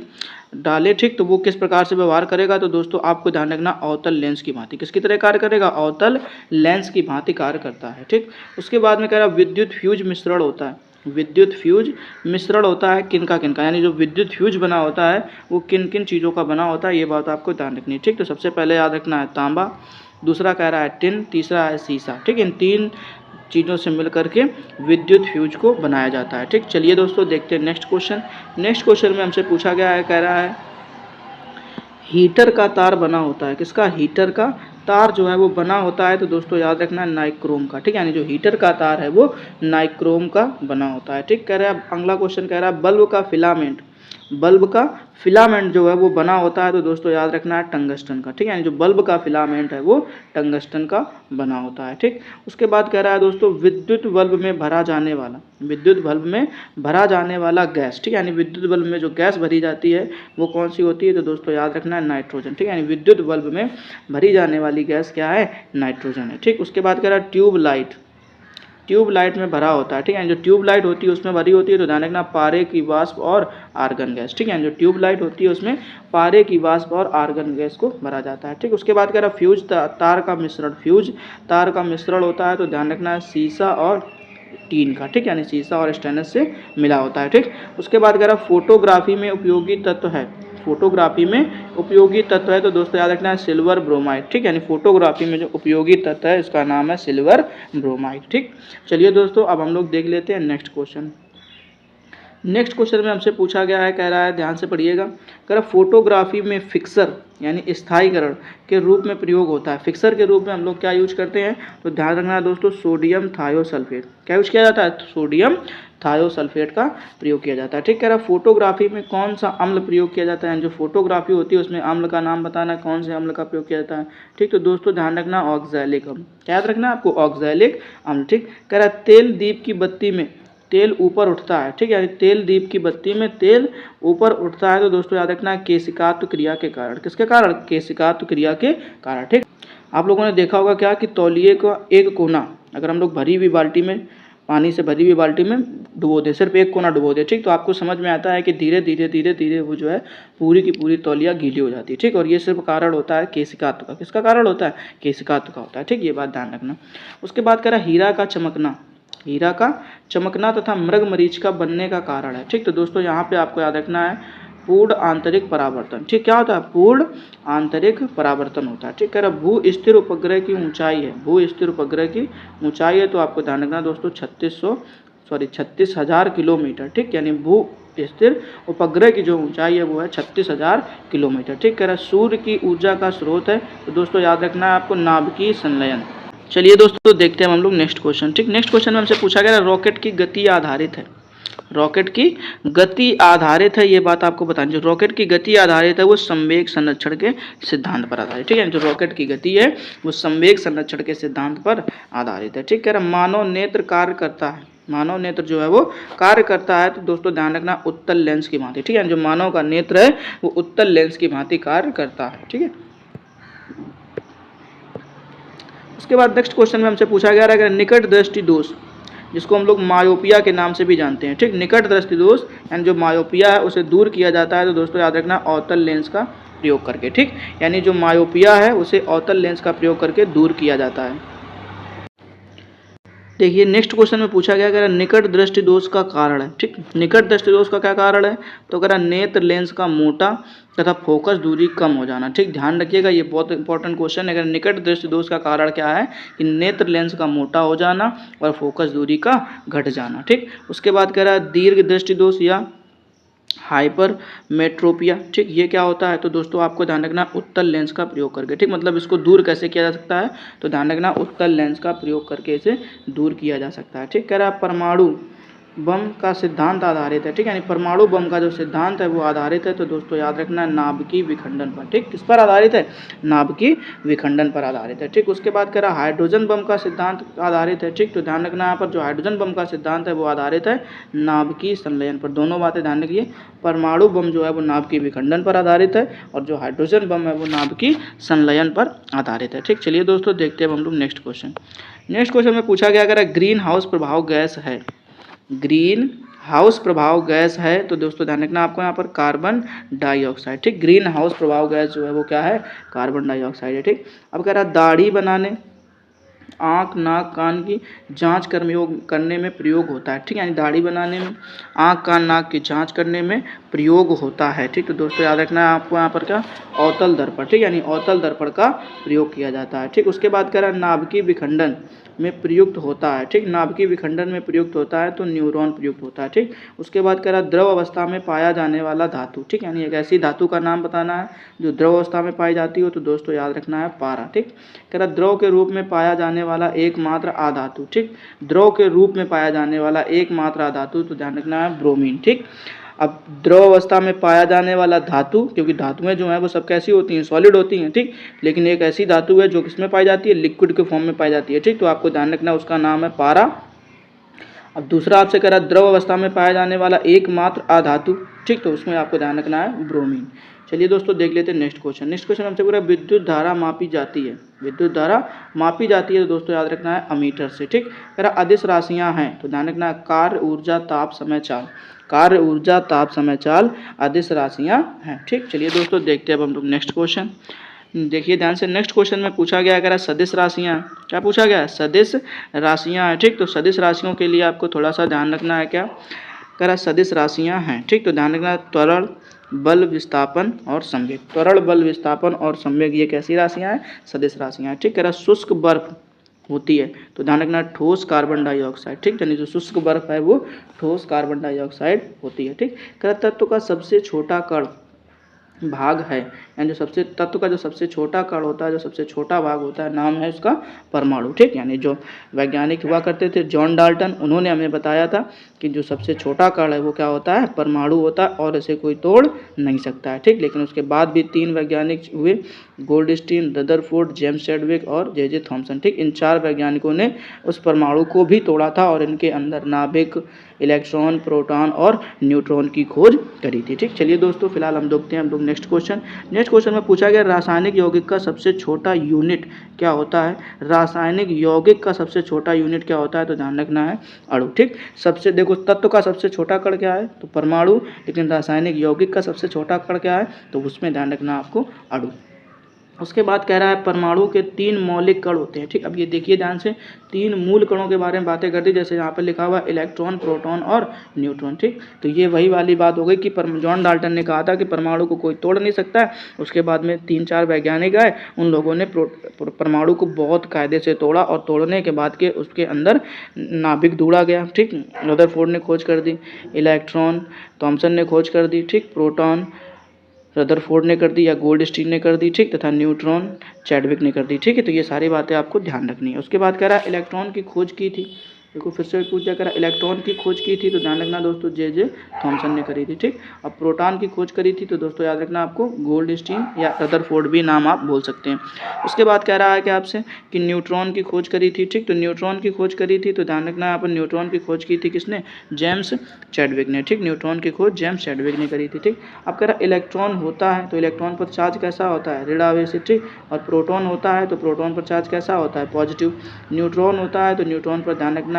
डालें, ठीक, तो वो किस प्रकार से व्यवहार करेगा? तो दोस्तों आपको ध्यान रखना अवतल लेंस की भांति। किसकी तरह कार्य करेगा? अवतल लेंस की भांति कार्य करता है। ठीक, उसके बाद में कह रहा विद्युत फ्यूज मिश्रण होता है। विद्युत फ्यूज मिश्रण होता है किनका किनका, यानी जो विद्युत फ्यूज बना होता है वो किन किन चीज़ों का बना होता है, ये बात आपको ध्यान रखनी है। ठीक, तो सबसे पहले याद रखना है तांबा, दूसरा कह रहा है टिन, तीसरा है सीसा। ठीक, इन तीन चीज़ों से मिल करके विद्युत फ्यूज को बनाया जाता है। ठीक, चलिए दोस्तों देखते हैं नेक्स्ट क्वेश्चन। नेक्स्ट क्वेश्चन में हमसे पूछा गया है, कह रहा है हीटर का तार बना होता है। किसका? हीटर का तार जो है वो बना होता है, तो दोस्तों याद रखना है नाइक्रोम का। ठीक, यानी जो हीटर का तार है वो नाइक्रोम का बना होता है। ठीक, कह रहा है अगला क्वेश्चन कह रहा है बल्ब का फिलामेंट, बल्ब का फिलामेंट जो है वो बना होता है, तो दोस्तों याद रखना है टंगस्टन का। ठीक है, यानी जो बल्ब का फिलामेंट है वो टंगस्टन का बना होता है। ठीक, उसके बाद कह रहा है दोस्तों विद्युत बल्ब में भरा जाने वाला, विद्युत बल्ब में भरा जाने वाला गैस। ठीक है, यानी विद्युत बल्ब में जो गैस भरी जाती है वो कौन सी होती है? तो दोस्तों याद रखना है नाइट्रोजन। ठीक है, यानी विद्युत बल्ब में भरी जाने वाली गैस क्या है? नाइट्रोजन है। ठीक, उसके बाद कह रहा है ट्यूब लाइट, ट्यूब लाइट में भरा होता है। ठीक है, जो ट्यूब लाइट होती है उसमें भरी होती है, तो ध्यान रखना पारे की वाष्प और आर्गन गैस। ठीक है, जो ट्यूब लाइट होती है उसमें पारे की वाष्प और आर्गन गैस को भरा जाता है। ठीक, उसके बाद कह रहा फ्यूज तार का मिश्रण, फ्यूज तार का मिश्रण होता है, तो ध्यान रखना है सीसा और टीन का। ठीक, यानी सीसा और स्टेनलेस से मिला होता है। ठीक, उसके बाद कह रहा फोटोग्राफी में उपयोगी तत्व है, फोटोग्राफी में उपयोगी तत्व है, तो दोस्तों याद रखना है सिल्वर ब्रोमाइड। ठीक, यानी फोटोग्राफी में जो उपयोगी तत्व है इसका नाम है सिल्वर ब्रोमाइड। ठीक, चलिए दोस्तों अब हम लोग देख लेते हैं नेक्स्ट क्वेश्चन। नेक्स्ट क्वेश्चन में हमसे पूछा गया है, कह रहा है ध्यान से पढ़िएगा, कह रहा फोटोग्राफी में फिक्सर यानी स्थायीकरण के रूप में प्रयोग होता है। फिक्सर के रूप में हम लोग क्या यूज करते हैं? तो ध्यान रखना है दोस्तों सोडियम थायोसल्फेट। क्या यूज किया जाता है? सोडियम थायोसल्फेट का प्रयोग किया जाता है। ठीक, कह रहा फोटोग्राफी में कौन सा अम्ल प्रयोग किया जाता है? जो फोटोग्राफी होती है उसमें अम्ल का नाम बताना, कौन से अम्ल का प्रयोग किया जाता है? ठीक, तो दोस्तों ध्यान रखना ऑक्सैलिक अम्ल। क्या याद रखना है आपको? ऑक्सैलिक अम्ल। ठीक, कह रहा तेल दीप की बत्ती में तेल ऊपर उठता है। ठीक, यानी तेल दीप की बत्ती में तेल ऊपर उठता है, तो दोस्तों याद रखना है केशिकात्व क्रिया के कारण। किसके कारण? केशिकात्व क्रिया के कारण। ठीक, आप लोगों ने देखा होगा क्या कि तौलिए का एक कोना अगर हम लोग भरी हुई बाल्टी में, पानी से भरी हुई बाल्टी में डुबो दे, सिर्फ एक कोना डुबो दे, ठीक, तो आपको समझ में आता है कि धीरे धीरे धीरे धीरे वो जो है पूरी की पूरी तौलिया गीली हो जाती है। ठीक, और ये सिर्फ कारण होता है केशिकात्व का। किसका कारण होता है? केशिकात्व का होता है। ठीक, ये बात ध्यान रखना। उसके बाद कह रहा हीरा का चमकना, हीरा का चमकना तथा मृग मरीच का बनने का कारण है। ठीक, तो दोस्तों यहाँ पे आपको याद रखना है पूर्ण आंतरिक परावर्तन। ठीक, क्या होता है? पूर्ण आंतरिक परावर्तन होता है। ठीक, कह रहा भू स्थिर उपग्रह की ऊंचाई है, भू स्थिर उपग्रह की ऊंचाई है, तो आपको ध्यान रखना दोस्तों 36,000 किलोमीटर। ठीक, यानी भू स्थिर उपग्रह की जो ऊंचाई है वो है 36,000 किलोमीटर। ठीक, कह रहा सूर्य की ऊर्जा का स्रोत है, तो दोस्तों याद रखना है आपको नाभिकीय संलयन। चलिए दोस्तों देखते हैं हम लोग नेक्स्ट क्वेश्चन। ठीक, नेक्स्ट क्वेश्चन में हमसे पूछा गया रॉकेट की गति आधारित है, रॉकेट की गति आधारित है, ये बात आपको बतानी। जो रॉकेट की गति आधारित है वो संवेग संरक्षण के सिद्धांत पर आधारित। ठीक है, जो रॉकेट की गति है वो संवेग संरक्षण के सिद्धांत पर आधारित है। ठीक, कह रहा मानव नेत्र कार्य करता है, मानव नेत्र जो है वो कार्य करता है, तो दोस्तों ध्यान रखना उत्तल लेंस की भांति, ठीक है। जो मानव का नेत्र है वो उत्तल लेंस की भांति कार्य करता है, ठीक है। उसके बाद नेक्स्ट क्वेश्चन में हमसे पूछा गया है निकट दृष्टि दोष, जिसको हम लोग मायोपिया के नाम से भी जानते हैं, ठीक। निकट दृष्टि दोष यानी जो मायोपिया है उसे दूर किया जाता है, तो दोस्तों याद रखना अवतल लेंस का प्रयोग करके, ठीक। यानी जो मायोपिया है उसे अवतल लेंस का प्रयोग करके दूर किया जाता है। देखिए नेक्स्ट क्वेश्चन में पूछा गया अगर निकट दृष्टि दोष का कारण है, ठीक। निकट दृष्टि दोष का क्या कारण है, तो अगर नेत्र लेंस का मोटा तथा फोकस दूरी कम हो जाना, ठीक। ध्यान रखिएगा ये बहुत इंपॉर्टेंट क्वेश्चन है। अगर निकट दृष्टि दोष का कारण क्या है कि नेत्र लेंस का मोटा हो जाना और फोकस दूरी का घट जाना, ठीक। उसके बाद कह रहा है दीर्घ दृष्टि दोष या हाइपरमेट्रोपिया, ठीक। ये क्या होता है, तो दोस्तों आपको ध्यान रखना उत्तल लेंस का प्रयोग करके, ठीक। मतलब इसको दूर कैसे किया जा सकता है, तो ध्यान रखना उत्तल लेंस का प्रयोग करके इसे दूर किया जा सकता है, ठीक। कह रहा है परमाणु बम का सिद्धांत आधारित है, ठीक। यानी परमाणु बम का जो सिद्धांत है वो आधारित है, तो दोस्तों याद रखना नाभिकीय विखंडन पर, ठीक। किस पर आधारित है, नाभिकीय विखंडन पर आधारित है, ठीक। उसके बाद कह रहा हाइड्रोजन बम का सिद्धांत आधारित है, ठीक। तो ध्यान रखना यहाँ पर जो हाइड्रोजन बम का सिद्धांत है वो आधारित है नाभिकीय संलयन पर। दोनों बातें ध्यान रखिए, परमाणु बम जो है वो नाभिकीय विखंडन पर आधारित है और जो हाइड्रोजन बम है वो नाभिकीय संलयन पर आधारित है, ठीक। चलिए दोस्तों देखते हैं हम लोग नेक्स्ट क्वेश्चन। नेक्स्ट क्वेश्चन में पूछा गया अगर ग्रीन हाउस प्रभाव गैस है, ग्रीन हाउस प्रभाव गैस है, तो दोस्तों ध्यान रखना आपको यहाँ पर कार्बन डाइऑक्साइड, ठीक। ग्रीन हाउस प्रभाव गैस जो है वो क्या है, कार्बन डाइऑक्साइड है, ठीक। अब कह रहा है दाढ़ी बनाने, आँख नाक कान की जांच करने में प्रयोग होता है, ठीक। यानी दाढ़ी बनाने में, आँख कान नाक की जांच करने में प्रयोग होता है, ठीक। तो दोस्तों याद रखना है आपको यहाँ पर क्या अवतल दर्पण, ठीक। यानी अवतल दर्पण का प्रयोग किया जाता है, ठीक। उसके बाद कह रहा है नाभिकीय विखंडन में प्रयुक्त होता है, ठीक। नाभिकीय विखंडन में प्रयुक्त होता है तो न्यूरॉन प्रयुक्त होता है, ठीक। उसके बाद कह रहा द्रव अवस्था में पाया जाने वाला धातु, ठीक। यानी एक ऐसी धातु का नाम बताना है जो द्रव अवस्था में पाई जाती हो, तो दोस्तों याद रखना है पारा, ठीक। कह रहा द्रव के रूप में पाया जाने वाला एकमात्र आधातु, ठीक। द्रव के रूप में पाया जाने वाला एकमात्र आधातु, तो ध्यान रखना है ब्रोमीन, ठीक। अब द्रव अवस्था में पाया जाने वाला धातु, क्योंकि धातुएं जो हैं वो सब कैसी होती हैं, सॉलिड होती हैं, ठीक। लेकिन एक ऐसी धातु है जो किसमें पाई जाती है, लिक्विड के फॉर्म में पाई जाती है, ठीक। तो आपको ध्यान रखना उसका नाम है पारा। अब दूसरा आपसे कह रहा है द्रव अवस्था में पाया जाने वाला एकमात्र आधातु, ठीक। तो उसमें आपको ध्यान रखना है ब्रोमीन। चलिए दोस्तों देख लेते हैं नेक्स्ट क्वेश्चन। नेक्स्ट क्वेश्चन हमसे पूरा विद्युत धारा मापी जाती है, विद्युत धारा मापी जाती है, तो दोस्तों याद रखना है अमीटर से, ठीक। कह रहा अदिश राशियां हैं, तो ध्यान रखना है कार्य ऊर्जा ताप समय चाल, कार्य ऊर्जा ताप समय चाल अदिश राशियां हैं, ठीक। चलिए दोस्तों देखते हैं अब हम लोग नेक्स्ट क्वेश्चन। देखिए ध्यान से नेक्स्ट क्वेश्चन में पूछा गया है सदिश राशियां, क्या पूछा गया है, सदिश राशियां हैं, ठीक। तो सदिश राशियों के लिए आपको थोड़ा सा ध्यान रखना है, क्या कह रहा सदिश राशियां हैं, ठीक। तो ध्यान रखना त्वरण बल विस्थापन और संवेग, त्वरण बल विस्थापन और संवेग ये कैसी राशियां हैं, सदिश राशियां हैं, ठीक। कह रहा शुष्क बर्फ होती है, तो ध्यान रखना ठोस कार्बन डाइऑक्साइड, ठीक। यानी जो शुष्क बर्फ है वो ठोस कार्बन डाइऑक्साइड होती है, ठीक। कह रहा तत्व का सबसे छोटा कण भाग है, यानी जो सबसे तत्व का जो सबसे छोटा कण होता है, जो सबसे छोटा भाग होता है, नाम है उसका परमाणु, ठीक। यानी जो वैज्ञानिक हुआ करते थे जॉन डाल्टन, उन्होंने हमें बताया था कि जो सबसे छोटा कण है वो क्या होता है, परमाणु होता है और इसे कोई तोड़ नहीं सकता है, ठीक। लेकिन उसके बाद भी 3 वैज्ञानिक हुए, गोल्डस्टीन, रदरफोर्ड, जेम्स चैडविक और जे थॉमसन, ठीक। इन 4 वैज्ञानिकों ने उस परमाणु को भी तोड़ा था और इनके अंदर नाभिक, इलेक्ट्रॉन, प्रोटॉन और न्यूट्रॉन की खोज करी थी, ठीक। चलिए दोस्तों फिलहाल हम देखते हैं हम लोग नेक्स्ट क्वेश्चन। नेक्स्ट क्वेश्चन में पूछा गया रासायनिक यौगिक का सबसे छोटा यूनिट क्या होता है, रासायनिक यौगिक का सबसे छोटा यूनिट क्या होता है, तो ध्यान रखना है अणु, ठीक। सबसे देखो तत्व का सबसे छोटा कण क्या है, तो परमाणु, लेकिन रासायनिक यौगिक का सबसे छोटा कण क्या है, तो उसमें ध्यान रखना आपको अणु। उसके बाद कह रहा है परमाणु के 3 मौलिक कण होते हैं, ठीक। अब ये देखिए ध्यान से 3 मूल कणों के बारे में बातें कर दी, जैसे यहाँ पर लिखा हुआ इलेक्ट्रॉन, प्रोटॉन और न्यूट्रॉन, ठीक। तो ये वही वाली बात हो गई कि जॉन डाल्टन ने कहा था कि परमाणु को कोई तोड़ नहीं सकता है। उसके बाद में 3-4 वैज्ञानिक आए, उन लोगों ने परमाणु को बहुत कायदे से तोड़ा और तोड़ने के बाद के उसके अंदर नाभिक ढूंढा गया, ठीक। रदरफोर्ड ने खोज कर दी, इलेक्ट्रॉन थॉमसन ने खोज कर दी, ठीक। प्रोटॉन रदरफोर्ड ने कर दी या गोल्डस्टीन ने कर दी, ठीक। तथा न्यूट्रॉन चैडविक ने कर दी, ठीक है। तो ये सारी बातें आपको ध्यान रखनी है। उसके बाद कह रहा है इलेक्ट्रॉन की खोज की थी देखो फिर से पूछ दिया, कह रहा इलेक्ट्रॉन की खोज की थी, तो ध्यान रखना दोस्तों जे थॉमसन ने करी थी। ठीक, अब प्रोटॉन की खोज करी थी तो दोस्तों याद रखना आपको गोल्डस्टीन या रदरफोर्ड भी नाम आप बोल सकते हैं। उसके बाद कह रहा है कि आपसे कि न्यूट्रॉन की खोज करी थी। ठीक, तो न्यूट्रॉन की खोज करी थी तो ध्यान रखना यहाँ पर न्यूट्रॉन की खोज की थी किसने, जेम्स चैडविक ने। ठीक, न्यूट्रॉन की खोज जेम्स चैडविक ने करी थी। ठीक, अब कह रहा इलेक्ट्रॉन होता है तो इलेक्ट्रॉन पर चार्ज कैसा होता है, ऋण आवेशित। ठीक, और प्रोटॉन होता है तो प्रोटॉन पर चार्ज कैसा होता है, पॉजिटिव। न्यूट्रॉन होता है तो न्यूट्रॉन पर ध्यान रखना है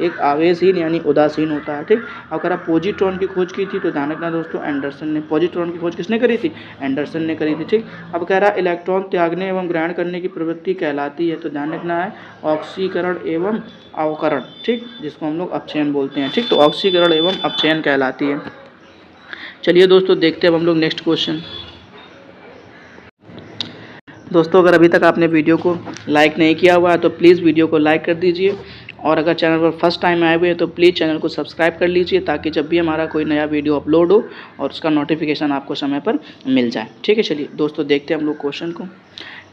एक आवेशहीन यानी उदासीन होता है। ठीक, अब कह रहा पॉजिट्रॉन की खोज की थी तो ध्यान रखना दोस्तों एंडरसन ने। पॉजिट्रॉन की खोज किसने करी थी, एंडरसन ने करी थी। ठीक, अब कह रहा इलेक्ट्रॉन त्यागने एवं ग्रहण करने की प्रवृत्ति कहलाती है, तो ध्यान रखना है ऑक्सीकरण एवं अवकरण। ठीक, जिसको हम लोग अपचयन बोलते हैं। ठीक, तो ऑक्सीकरण एवं अपचयन कहलाती है। चलिए दोस्तों देखते हैं अब हम लोग नेक्स्ट क्वेश्चन। दोस्तों अगर अभी तक आपने वीडियो को लाइक नहीं किया हुआ है तो प्लीज़ वीडियो को लाइक कर दीजिए, और अगर चैनल पर फर्स्ट टाइम आए हुए हैं तो प्लीज़ चैनल को सब्सक्राइब कर लीजिए, ताकि जब भी हमारा कोई नया वीडियो अपलोड हो और उसका नोटिफिकेशन आपको समय पर मिल जाए। ठीक है, चलिए दोस्तों देखते हैं हम लोग क्वेश्चन को।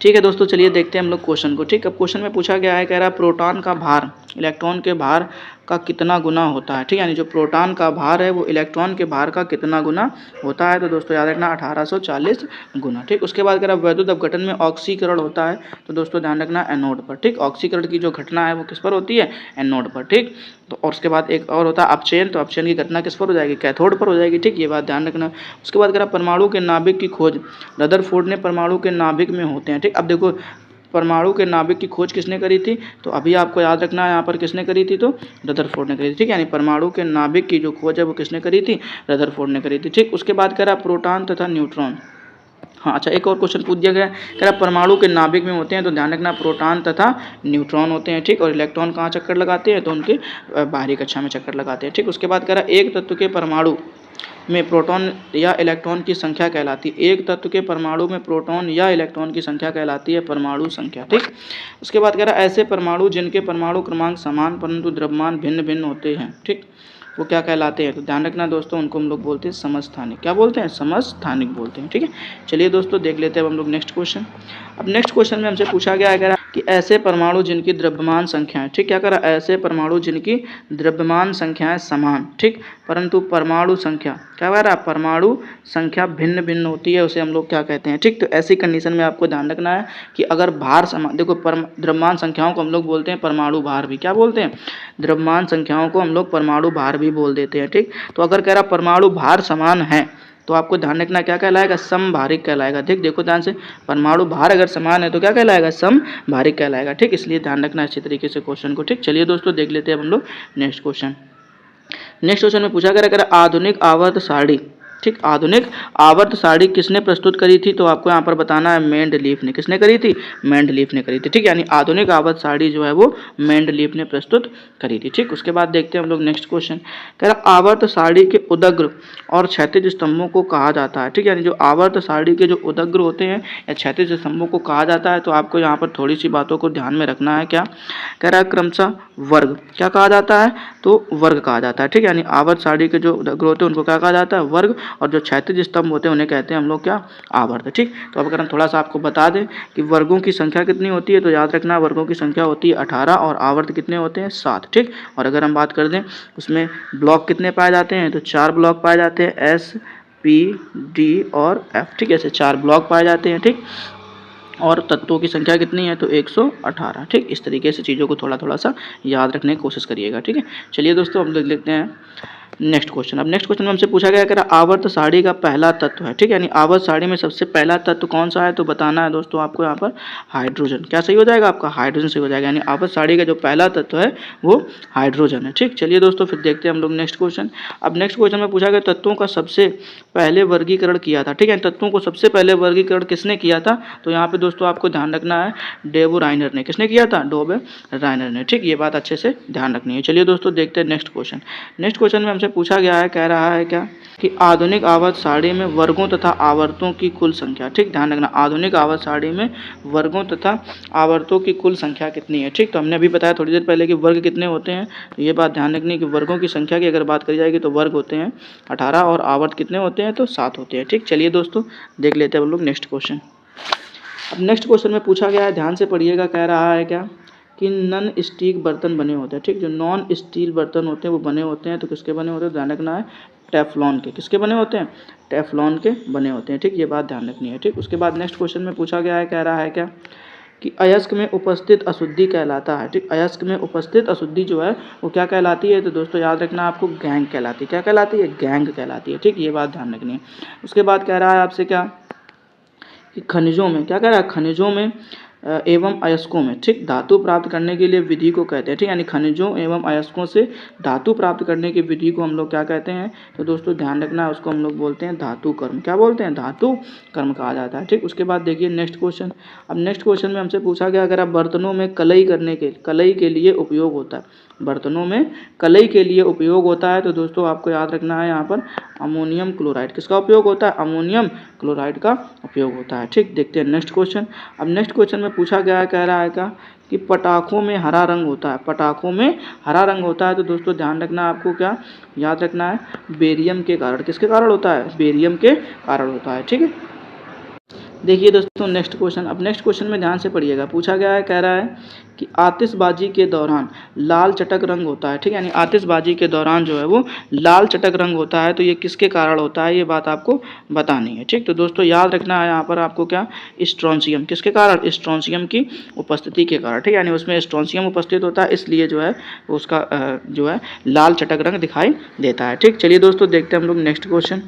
ठीक है दोस्तों, चलिए देखते हैं हम लोग क्वेश्चन को। ठीक, अब क्वेश्चन में पूछा गया है, कह रहा है प्रोटॉन का भार इलेक्ट्रॉन के भार का कितना गुना होता है। ठीक, यानी जो प्रोटॉन का भार है वो इलेक्ट्रॉन के भार का कितना गुना होता है, तो दोस्तों याद रखना 1840 गुना। ठीक, उसके बाद कह रहा है वैद्युत अपघटन में ऑक्सीकरण होता है, तो दोस्तों ध्यान रखना एनोड पर। ठीक, ऑक्सीकरण की जो घटना है वो किस पर होती है, एनोड पर। ठीक, तो और उसके बाद एक और होता है अपचयन, तो अपचयन की घटना किस पर हो जाएगी, कैथोड पर हो जाएगी। ठीक, ये बात ध्यान रखना। उसके बाद कह रहा परमाणु के नाभिक की खोज रदरफोर्ड ने परमाणु के नाभिक में होते हैं। ठीक, अब देखो परमाणु के नाभिक की खोज किसने करी थी, तो अभी आपको याद रखना है यहाँ पर किसने करी थी, तो रदरफोर्ड ने करी थी। ठीक, यानी परमाणु के नाभिक की जो खोज है वो किसने करी थी, रदरफोर्ड ने करी थी। ठीक, उसके बाद कह रहा प्रोटॉन तथा न्यूट्रॉन। हाँ अच्छा, एक और क्वेश्चन पूछ दिया गया, कह रहा परमाणु के नाभिक में होते हैं, तो ध्यान रखना प्रोटॉन तथा न्यूट्रॉन होते हैं। ठीक, और इलेक्ट्रॉन कहाँ चक्कर लगाते हैं, तो उनके बाहरी कक्षा में चक्कर लगाते हैं। ठीक, उसके बाद कह रहा एक तत्व के परमाणु में प्रोटॉन या इलेक्ट्रॉन की संख्या कहलाती है, एक तत्व के परमाणु में प्रोटॉन या इलेक्ट्रॉन की संख्या कहलाती है परमाणु संख्या। ठीक, उसके बाद कह रहा ऐसे परमाणु जिनके परमाणु क्रमांक समान परंतु द्रव्यमान भिन्न भिन्न होते हैं, ठीक, वो क्या कहलाते हैं, तो ध्यान रखना दोस्तों उनको हम लोग बोलते हैं समस्थानिक। क्या बोलते हैं, समस्थानिक बोलते हैं। ठीक है, चलिए दोस्तों देख लेते हैं अब हम लोग नेक्स्ट क्वेश्चन। अब नेक्स्ट क्वेश्चन में हमसे पूछा गया है कि ऐसे परमाणु जिनकी द्रव्यमान संख्याएं, ठीक, क्या करा, ऐसे परमाणु जिनकी द्रव्यमान संख्याएं समान, ठीक, परंतु परमाणु संख्या क्या कह रहा है, परमाणु संख्या भिन्न भिन्न होती है, उसे हम लोग क्या कहते हैं। ठीक, तो ऐसी कंडीशन में आपको ध्यान रखना है कि अगर भार समान, देखो द्रव्यमान संख्याओं को हम लोग बोलते हैं परमाणु भार भी, क्या बोलते हैं, द्रव्यमान संख्याओं को हम लोग परमाणु भार भी बोल देते हैं। ठीक, तो अगर कह रहा परमाणु भार समान है तो आपको ध्यान रखना क्या कहलाएगा, समभारिक कहलाएगा। ठीक, देखो ध्यान से, परमाणु भार अगर समान है तो क्या कहलाएगा, समभारिक कहलाएगा। ठीक, इसलिए ध्यान रखना अच्छी तरीके से क्वेश्चन को। ठीक, चलिए दोस्तों देख लेते हैं हम लोग नेक्स्ट क्वेश्चन। नेक्स्ट क्वेश्चन में पूछा गया आधुनिक आवर्त सारणी, ठीक, आधुनिक आवर्त सारणी किसने प्रस्तुत करी थी, तो आपको यहाँ पर बताना है मेंडलीफ ने। किसने करी थी, मेंडलीफ ने करी थी। ठीक, यानी आधुनिक आवर्त सारणी जो है वो मेंडलीफ ने प्रस्तुत करी थी। ठीक, उसके बाद देखते हैं हम लोग नेक्स्ट क्वेश्चन। कह रहा आवर्त सारणी के उदग्र और क्षैतिज स्तंभों को कहा जाता है। ठीक, यानी जो आवर्त सारणी के जो उदग्र होते हैं या क्षैतिज स्तंभों को कहा जाता है, तो आपको यहाँ पर थोड़ी सी बातों को ध्यान में रखना है। क्या कह रहा है, क्रमशः वर्ग, क्या कहा जाता है, तो वर्ग कहा जाता है। ठीक, यानी आवर्त सारणी के जो उदग्र होते हैं उनको क्या कहा जाता है, वर्ग, और जो क्षैतिज स्तंभ होते हैं उन्हें कहते हैं हम लोग क्या, आवर्त। ठीक, तो अब अगर हम थोड़ा सा आपको बता दें कि वर्गों की संख्या कितनी होती है, तो याद रखना वर्गों की संख्या होती है 18 और आवर्त कितने होते हैं, 7। ठीक, और अगर हम बात कर दें उसमें ब्लॉक कितने पाए जाते हैं, तो 4 ब्लॉक पाए जाते हैं, एस, पी, डी और एफ। ठीक, ऐसे 4 ब्लॉक पाए जाते हैं। ठीक, और तत्वों की संख्या कितनी है, तो 118। ठीक, इस तरीके से चीज़ों को थोड़ा थोड़ा सा याद रखने की कोशिश करिएगा। ठीक है, चलिए दोस्तों हम देख लेते हैं नेक्स्ट क्वेश्चन। अब नेक्स्ट क्वेश्चन में हमसे पूछा गया कि आवर्त सारणी का पहला तत्व है। ठीक, यानी आवर्त सारणी में सबसे पहला तत्व कौन सा है, तो बताना है दोस्तों आपको यहाँ पर हाइड्रोजन। क्या सही हो जाएगा आपका, हाइड्रोजन सही हो जाएगा। यानी आवर्त सारणी का जो पहला तत्व है वो हाइड्रोजन है। ठीक, चलिए दोस्तों फिर देखते हैं हम लोग नेक्स्ट क्वेश्चन। अब नेक्स्ट क्वेश्चन में पूछा गया तत्वों का सबसे पहले वर्गीकरण किया था। ठीक है, तत्वों को सबसे पहले वर्गीकरण किसने किया था, तो यहाँ पे दोस्तों आपको ध्यान रखना है डेवो राइनर ने। किसने किया था, डोबे राइनर ने। ठीक, ये बात अच्छे से ध्यान रखनी है। चलिए दोस्तों देखते हैं नेक्स्ट क्वेश्चन। नेक्स्ट क्वेश्चन में हमसे पूछा गया है, कह रहा है क्या कि आधुनिक आवर्त सारणी में वर्गों तथा आवर्तों की कुल संख्या। ठीक, ध्यान रखना आधुनिक आवर्त सारणी में वर्गों तथा आवर्तों की कुल संख्या कितनी है। ठीक, तो हमने अभी बताया थोड़ी देर पहले कि वर्ग कितने होते हैं, तो ये बात ध्यान रखनी कि वर्गों की संख्या की अगर बात करी जाएगी तो वर्ग होते हैं 18 और आवर्त कितने होते हैं, तो 7 होते हैं। ठीक, चलिए दोस्तों देख लेते हैं हम लोग नेक्स्ट क्वेश्चन। अब नेक्स्ट क्वेश्चन में पूछा गया है, ध्यान से पढ़िएगा, कह रहा है क्या कि नॉन स्टिक बर्तन बने होते हैं, ठीक। जो नॉन स्टील बर्तन होते हैं वो बने होते हैं, तो किसके बने होते हैं, ध्यान रखना है, टेफ्लॉन के। किसके बने होते हैं, टेफ्लॉन के बने होते हैं, ठीक। ये बात ध्यान रखनी है, ठीक। उसके बाद नेक्स्ट क्वेश्चन में पूछा गया है, कह रहा है क्या कि अयस्क में उपस्थित अशुद्धि कहलाता है, ठीक। अयस्क में उपस्थित अशुद्धि जो है वो क्या कहलाती है, तो दोस्तों याद रखना आपको गैंग कहलाती है। क्या कहलाती है, गैंग कहलाती है, ठीक। ये बात ध्यान रखनी है। उसके बाद कह रहा है आपसे क्या कि खनिजों में, क्या कह रहा है, खनिजों में एवं अयस्कों में, ठीक, धातु प्राप्त करने के लिए विधि को कहते हैं, ठीक। यानी खनिजों एवं अयस्कों से धातु प्राप्त करने की विधि को हम लोग क्या कहते हैं, तो दोस्तों ध्यान रखना है, उसको हम लोग बोलते हैं धातु कर्म। क्या बोलते हैं, धातु कर्म कहा जाता है, ठीक। उसके बाद देखिए नेक्स्ट क्वेश्चन। अब नेक्स्ट क्वेश्चन में हमसे पूछा गया, अगर आप बर्तनों में कलई के लिए उपयोग होता है, बर्तनों में कलई के लिए उपयोग होता है, तो दोस्तों आपको याद रखना है यहाँ पर अमोनियम क्लोराइड। किसका उपयोग होता है, अमोनियम क्लोराइड का उपयोग होता है, ठीक। देखते हैं नेक्स्ट क्वेश्चन। अब नेक्स्ट क्वेश्चन में पूछा गया है, कह रहा है क्या कि पटाखों में हरा रंग होता है, पटाखों में हरा रंग होता है, तो दोस्तों ध्यान रखना है, आपको क्या याद रखना है, बेरियम के कारण। किसके कारण होता है, बेरियम के कारण होता है, ठीक है। देखिए दोस्तों नेक्स्ट क्वेश्चन। अब नेक्स्ट क्वेश्चन में ध्यान से पढ़िएगा, पूछा गया है, कह रहा है कि आतिशबाजी के दौरान लाल चटक रंग होता है, ठीक। यानी आतिशबाजी के दौरान जो है वो लाल चटक रंग होता है, तो ये किसके कारण होता है, ये बात आपको बतानी है, ठीक। तो दोस्तों याद रखना है यहाँ पर आपको क्या, स्ट्रोंशियम। किसके कारण, स्ट्रोंशियम की उपस्थिति के कारण, ठीक। यानी उसमें स्ट्रोंशियम उपस्थित होता है, इसलिए जो है उसका जो है लाल चटक रंग दिखाई देता है, ठीक। चलिए दोस्तों देखते हैं हम लोग नेक्स्ट क्वेश्चन।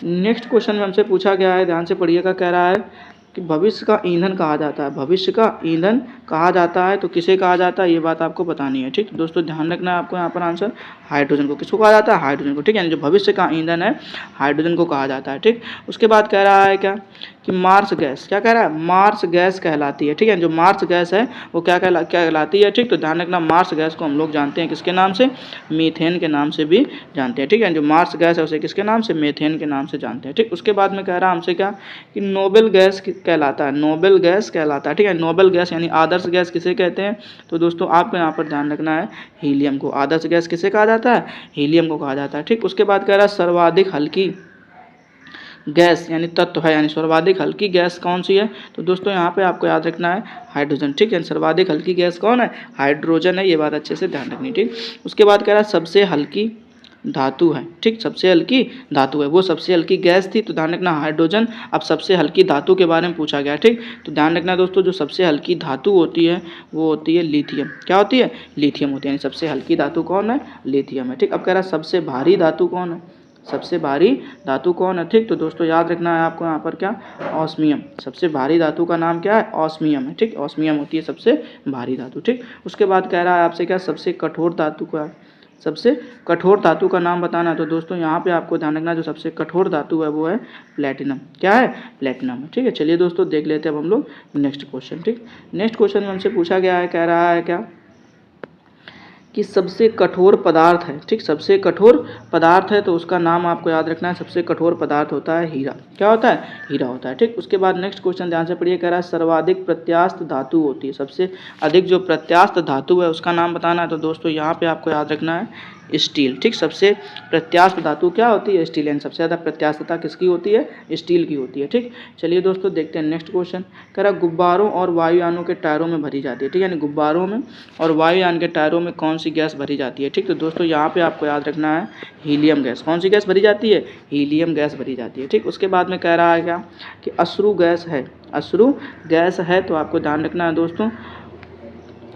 नेक्स्ट क्वेश्चन में हमसे पूछा गया है, ध्यान से पढ़िएगा, कह रहा है कि भविष्य का ईंधन कहा जाता है, भविष्य का ईंधन कहा जाता है, तो किसे कहा जाता है, ये बात आपको बतानी है, ठीक। दोस्तों ध्यान रखना है आपको यहाँ पर आंसर, हाइड्रोजन को। किसको कहा जाता है, हाइड्रोजन को, ठीक। यानी जो भविष्य का ईंधन है हाइड्रोजन को कहा जाता है, ठीक। उसके बाद कह रहा है क्या कि मार्स गैस, क्या कह रहा है, मार्स गैस कहलाती है, ठीक है। जो मार्स गैस है वो क्या कहलाती है, ठीक। तो ध्यान रखना, मार्स गैस को हम लोग जानते हैं किसके नाम से, मीथेन के नाम से भी जानते हैं, ठीक है। जो मार्स गैस है उसे किसके नाम से, मीथेन के नाम से जानते हैं, ठीक। उसके बाद में कह रहा है हमसे क्या कि नोबेल गैस कहलाता है, नोबेल गैस कहलाता है, ठीक है। नोबेल गैस यानी आदर्श गैस किसे कहते हैं, तो दोस्तों आपको यहाँ पर ध्यान रखना है, हीलियम को। आदर्श गैस किसे कहा जाता है, हीलियम को कहा जाता है, ठीक। उसके बाद कह रहा है सर्वाधिक हल्की गैस यानी तत्व है, यानी सर्वाधिक हल्की गैस कौन सी है, तो दोस्तों यहाँ पे आपको याद रखना है हाइड्रोजन, ठीक है। सर्वाधिक हल्की गैस कौन है, हाइड्रोजन है, ये बात अच्छे से ध्यान रखनी, ठीक। उसके बाद कह रहा है सबसे हल्की धातु है, ठीक। सबसे हल्की धातु है, वो सबसे हल्की गैस थी, तो ध्यान रखना हाइड्रोजन। अब सबसे हल्की धातु के बारे में पूछा गया, ठीक। तो ध्यान रखना दोस्तों, जो सबसे हल्की धातु होती है वो होती है लिथियम। क्या होती है, लिथियम होती है, यानी सबसे हल्की धातु कौन है, लिथियम है, ठीक। अब कह रहा है सबसे भारी धातु कौन है, सबसे भारी धातु कौन है, ठीक। तो दोस्तों याद रखना है आपको यहाँ पर क्या, ऑस्मियम। सबसे भारी धातु का नाम क्या है, ऑस्मियम है, ठीक। ऑस्मियम होती है सबसे भारी धातु, ठीक। उसके बाद कह रहा है आपसे क्या, सबसे कठोर धातु का है, सबसे कठोर धातु का नाम बताना है, तो दोस्तों यहाँ पे आपको ध्यान रखना जो सबसे कठोर धातु है वो है प्लेटिनम। क्या है, प्लेटिनम है, ठीक है। चलिए दोस्तों देख लेते हैं अब हम लोग नेक्स्ट क्वेश्चन, ठीक। नेक्स्ट क्वेश्चन में हमसे पूछा गया है, कह रहा है क्या कि सबसे कठोर पदार्थ है, ठीक। सबसे कठोर पदार्थ है, तो उसका नाम आपको याद रखना है, सबसे कठोर पदार्थ होता है हीरा। क्या होता है, हीरा होता है, ठीक। उसके बाद नेक्स्ट क्वेश्चन ध्यान से पढ़िए, कह रहा है सर्वाधिक प्रत्यास्थ धातु होती है, सबसे अधिक जो प्रत्यास्थ धातु है उसका नाम बताना है, तो दोस्तों यहाँ पे आपको याद रखना है स्टील, ठीक। सबसे प्रत्यास्थ धातु क्या होती है, स्टील, यानी सबसे ज़्यादा प्रत्यास्थता किसकी होती है, स्टील की होती है, ठीक। चलिए दोस्तों देखते हैं नेक्स्ट क्वेश्चन। कह रहा गुब्बारों और वायुयानों के टायरों में भरी जाती है, ठीक। यानी गुब्बारों में और वायुयान के टायरों में कौन सी गैस भरी जाती है, ठीक। तो दोस्तों यहाँ पे आपको याद रखना है हीलियम गैस। कौन सी गैस भरी जाती है, हीलियम गैस भरी जाती है, ठीक। उसके बाद में कह रहा है क्या कि अश्रु गैस है, अश्रु गैस है, तो आपको ध्यान रखना है दोस्तों,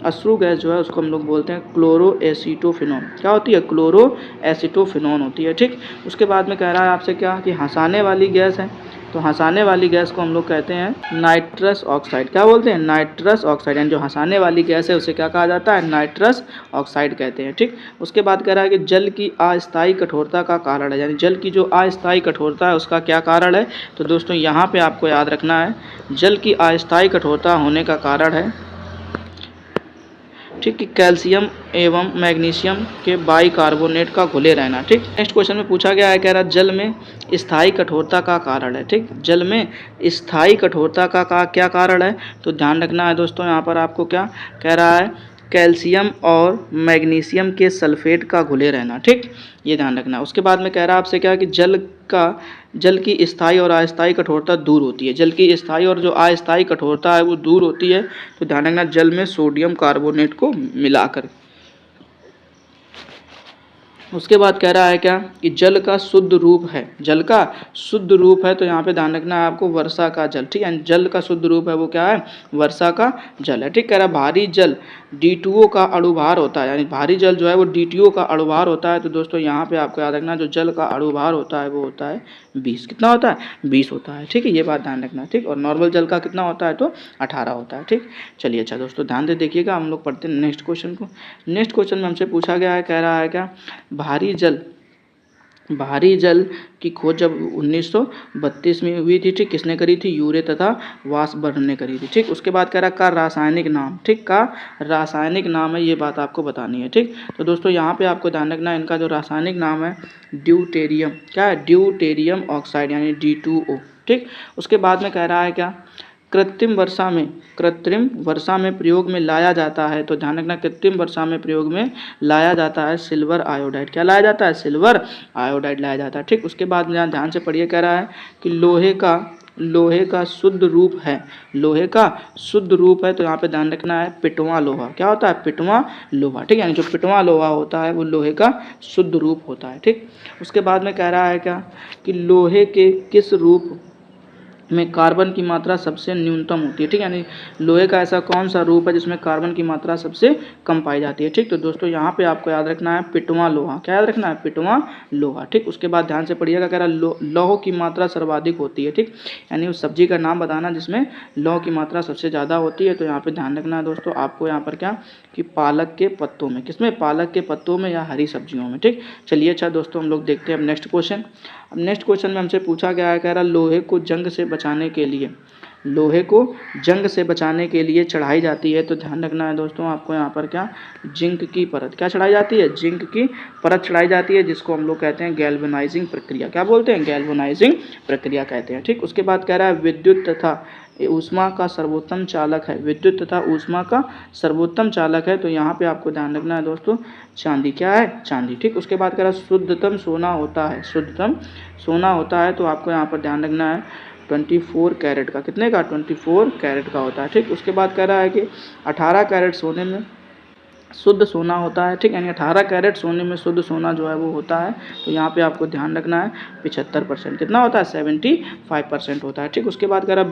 अश्रु गैस जो है उसको हम लोग बोलते हैं क्लोरो एसीटोफिनोन। क्या होती है, क्लोरो एसीटोफिनोन होती है, ठीक। उसके बाद में कह रहा है आपसे क्या कि हंसाने वाली गैस है, तो हंसाने वाली गैस को हम लोग कहते हैं नाइट्रस ऑक्साइड। क्या बोलते हैं, नाइट्रस ऑक्साइड, यानी जो हंसाने वाली गैस है उसे क्या कहा जाता है, नाइट्रस ऑक्साइड कहते हैं, ठीक। उसके बाद कह रहा है कि जल की अस्थायी कठोरता का कारण है, यानी जल की जो अस्थायी कठोरता है उसका क्या कारण है, तो दोस्तों यहाँ पे आपको याद रखना है जल की अस्थायी कठोरता होने का कारण है, ठीक, कि कैल्शियम एवं मैग्नीशियम के बाइकार्बोनेट का घुले रहना, ठीक। नेक्स्ट क्वेश्चन में पूछा गया है, कह रहा जल में स्थायी कठोरता का कारण है, ठीक। जल में स्थायी कठोरता का क्या कारण है, तो ध्यान रखना है दोस्तों, यहाँ पर आपको क्या कह रहा है कैल्शियम और मैग्नीशियम के सल्फेट का घुले रहना, ठीक, ये ध्यान रखना। उसके बाद में कह रहा है आपसे क्या कि जल की स्थायी और अस्थायी कठोरता दूर होती है। जल की स्थायी और जो अस्थायी कठोरता है वो दूर होती है, तो ध्यान रखना जल में सोडियम कार्बोनेट को मिलाकर। उसके बाद कह रहा है क्या कि जल का शुद्ध रूप है, जल का शुद्ध रूप है, तो यहाँ पे ध्यान रखना है आपको वर्षा का जल, ठीक है। जल का शुद्ध रूप है वो क्या है, वर्षा का जल है, ठीक। कह रहा है भारी जल D2O का अणुभार होता है, यानी भारी जल जो है वो D2O का अणुभार होता है। तो दोस्तों यहाँ पे आपको याद रखना जो जल का अणुभार होता है वो होता है 20। कितना होता है, 20 होता है, ठीक है, ये बात ध्यान रखना, ठीक। और नॉर्मल जल का कितना होता है, तो 18 होता है, ठीक। चलिए अच्छा दोस्तों ध्यान दे देखिएगा, हम लोग पढ़ते हैं नेक्स्ट क्वेश्चन को। नेक्स्ट क्वेश्चन में हमसे पूछा गया है, कह रहा है क्या भारी जल की खोज जब 1932 में हुई थी, ठीक, किसने करी थी, यूरे तथा वासबर्न ने करी थी, ठीक। उसके बाद कह रहा का रासायनिक नाम, ठीक, का रासायनिक नाम है, ये बात आपको बतानी है, ठीक। तो दोस्तों यहाँ पे आपको ध्यान रखना है इनका जो रासायनिक नाम है ड्यूटेरियम, क्या है, ड्यूटेरियम ऑक्साइड यानी D2O, ठीक। उसके बाद में कह रहा है क्या कृत्रिम वर्षा में प्रयोग में लाया जाता है, तो ध्यान रखना कृत्रिम वर्षा में प्रयोग में लाया जाता है सिल्वर आयोडाइड, क्या लाया जाता है, सिल्वर आयोडाइड लाया जाता है, ठीक। उसके बाद में ध्यान से पढ़िए, कह रहा है कि लोहे का शुद्ध रूप है, लोहे का शुद्ध रूप है, तो यहाँ पे ध्यान रखना है पिटवा लोहा, क्या होता है, पिटवा लोहा, ठीक, यानी जो पिटवा लोहा होता है वो लोहे का शुद्ध रूप होता है, ठीक। उसके बाद में कह रहा है क्या कि लोहे के किस रूप में कार्बन की मात्रा सबसे न्यूनतम होती है, ठीक, यानी लोहे का ऐसा कौन सा रूप है जिसमें कार्बन की मात्रा सबसे कम पाई जाती है, ठीक। तो दोस्तों यहाँ पे आपको याद रखना है पिटवा लोहा, क्या याद रखना है, पिटवा लोहा, ठीक। उसके बाद ध्यान से पढ़िएगा, कह रहा लौह की मात्रा सर्वाधिक होती है, ठीक, यानी उस सब्जी का नाम बताना जिसमें लौह की मात्रा सबसे ज़्यादा होती है। तो यहाँ पे ध्यान रखना है दोस्तों आपको यहाँ पर क्या कि पालक के पत्तों में, किसमें, पालक के पत्तों में या हरी सब्जियों में, ठीक। चलिए अच्छा दोस्तों हम लोग देखते हैं अब नेक्स्ट क्वेश्चन। अब नेक्स्ट क्वेश्चन में हमसे पूछा गया है, कह रहा लोहे को जंग से बचाने के लिए चढ़ाई जाती है, तो ध्यान रखना है दोस्तों आपको यहाँ पर क्या जिंक की परत, क्या चढ़ाई जाती है, जिंक की परत चढ़ाई जाती है, जिसको हम लोग कहते हैं गैल्वेनाइजिंग प्रक्रिया, क्या बोलते हैं, गैल्वेनाइजिंग प्रक्रिया कहते हैं, ठीक। उसके बाद कह रहा है विद्युत तथा ऊष्मा का सर्वोत्तम चालक है, विद्युत तथा ऊष्मा का सर्वोत्तम चालक है, तो यहाँ पे आपको ध्यान रखना है दोस्तों चांदी, क्या है, चांदी, ठीक। उसके बाद कह रहा है शुद्धतम सोना होता है, तो आपको यहाँ पर ध्यान रखना है 24 कैरेट का, कितने का, 24 कैरेट का होता है, ठीक। उसके बाद कह रहा है कि 18 कैरेट सोने में शुद्ध सोना होता है, ठीक, यानी 18 कैरेट सोने में शुद्ध सोना जो है वो होता है, तो यहाँ पे आपको ध्यान रखना है 75%, कितना होता है, 75% होता है, ठीक। उसके बाद कह रहा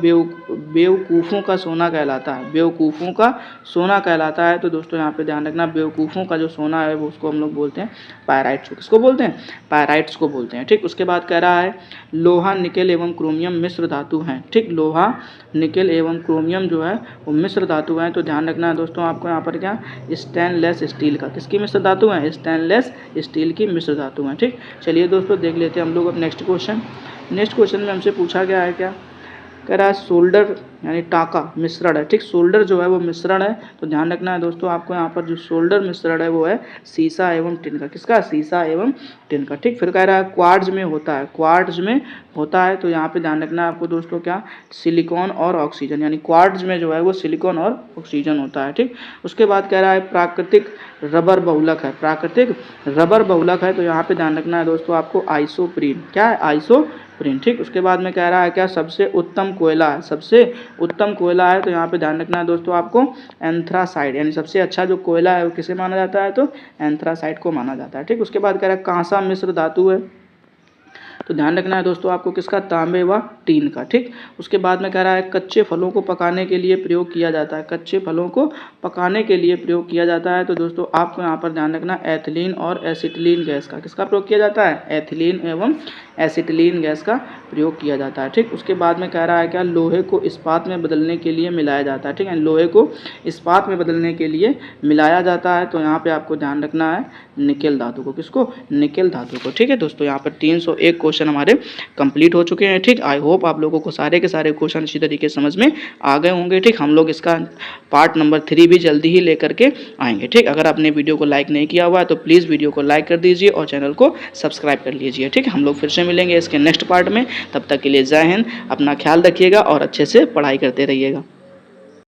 बेवकूफ़ों का सोना कहलाता है, बेवकूफ़ों का सोना कहलाता है, तो दोस्तों यहाँ पे ध्यान रखना बेवकूफ़ों का जो सोना है वो उसको हम लोग बोलते हैं पायराइट्स, किसको बोलते हैं, पायराइट्स को बोलते हैं, ठीक। उसके बाद कह रहा है लोहा निकेल एवं क्रोमियम मिश्र धातु हैं, ठीक, लोहा निकेल एवं क्रोमियम जो है वो मिश्र धातु हैं, तो ध्यान रखना है दोस्तों आपको यहाँ पर क्या स्टेनलेस स्टील का, किसकी मिश्र धातु है, स्टेनलेस स्टील की मिश्र धातु है, ठीक। चलिए दोस्तों देख लेते हैं हम लोग अब नेक्स्ट क्वेश्चन में हमसे पूछा गया है क्या, कह रहा है सोल्डर यानी टाका मिश्रण है, ठीक, सोल्डर जो है वो मिश्रण है, तो ध्यान रखना है दोस्तों आपको यहाँ पर जो सोल्डर मिश्रण है वो है सीसा एवं टिन का, किसका, सीसा एवं टिन का, ठीक। फिर कह रहा है क्वार्ट्ज में होता है, तो यहाँ पे ध्यान रखना है आपको दोस्तों क्या सिलिकॉन और ऑक्सीजन, यानी क्वार्ट्ज में जो है वो सिलिकॉन और ऑक्सीजन होता है, ठीक। उसके बाद कह रहा है प्राकृतिक रबर बहुलक है, तो यहाँ पे ध्यान रखना है दोस्तों आपको आइसोप्रीन, क्या है, आइसोप्रीन, ठीक। उसके बाद में कह रहा है क्या सबसे उत्तम कोयला है, तो यहाँ पे ध्यान रखना है दोस्तों आपको एंथ्रासाइड, यानी सबसे अच्छा जो कोयला है वो किसे माना जाता है, तो एंथ्रासाइड को माना जाता है, ठीक। उसके बाद कह रहा है कांसा मिश्र धातु है, तो ध्यान रखना है दोस्तों आपको किसका, तांबे व टीन का, ठीक। उसके बाद में कह रहा है कच्चे फलों को पकाने के लिए प्रयोग किया जाता है, तो दोस्तों आपको यहाँ पर ध्यान रखना एथिलीन और एसिटिलीन गैस का, किसका प्रयोग किया जाता है, एथिलीन एवं एसिटिलीन गैस का प्रयोग किया जाता है, ठीक। उसके बाद में कह रहा है क्या लोहे को इस्पात में बदलने के लिए मिलाया जाता है, ठीक है, लोहे को इस्पात में बदलने के लिए मिलाया जाता है, तो यहाँ पे आपको ध्यान रखना है निकेल धातु को, किसको, निकेल धातु को, ठीक है दोस्तों। यहाँ पर 301 क्वेश्चन हमारे कंप्लीट हो चुके हैं, ठीक। आई होप आप लोगों को सारे के सारे क्वेश्चन अच्छी तरीके से समझ में आ गए होंगे, ठीक। हम लोग इसका पार्ट नंबर 3 भी जल्दी ही लेकर के आएंगे, ठीक। अगर आपने वीडियो को लाइक नहीं किया हुआ है तो प्लीज़ वीडियो को लाइक कर दीजिए और चैनल को सब्सक्राइब कर लीजिए, ठीक। हम लोग फिर से मिलेंगे इसके नेक्स्ट पार्ट में, तब तक के लिए जय हिंद, अपना ख्याल रखिएगा और अच्छे से पढ़ाई करते रहिएगा।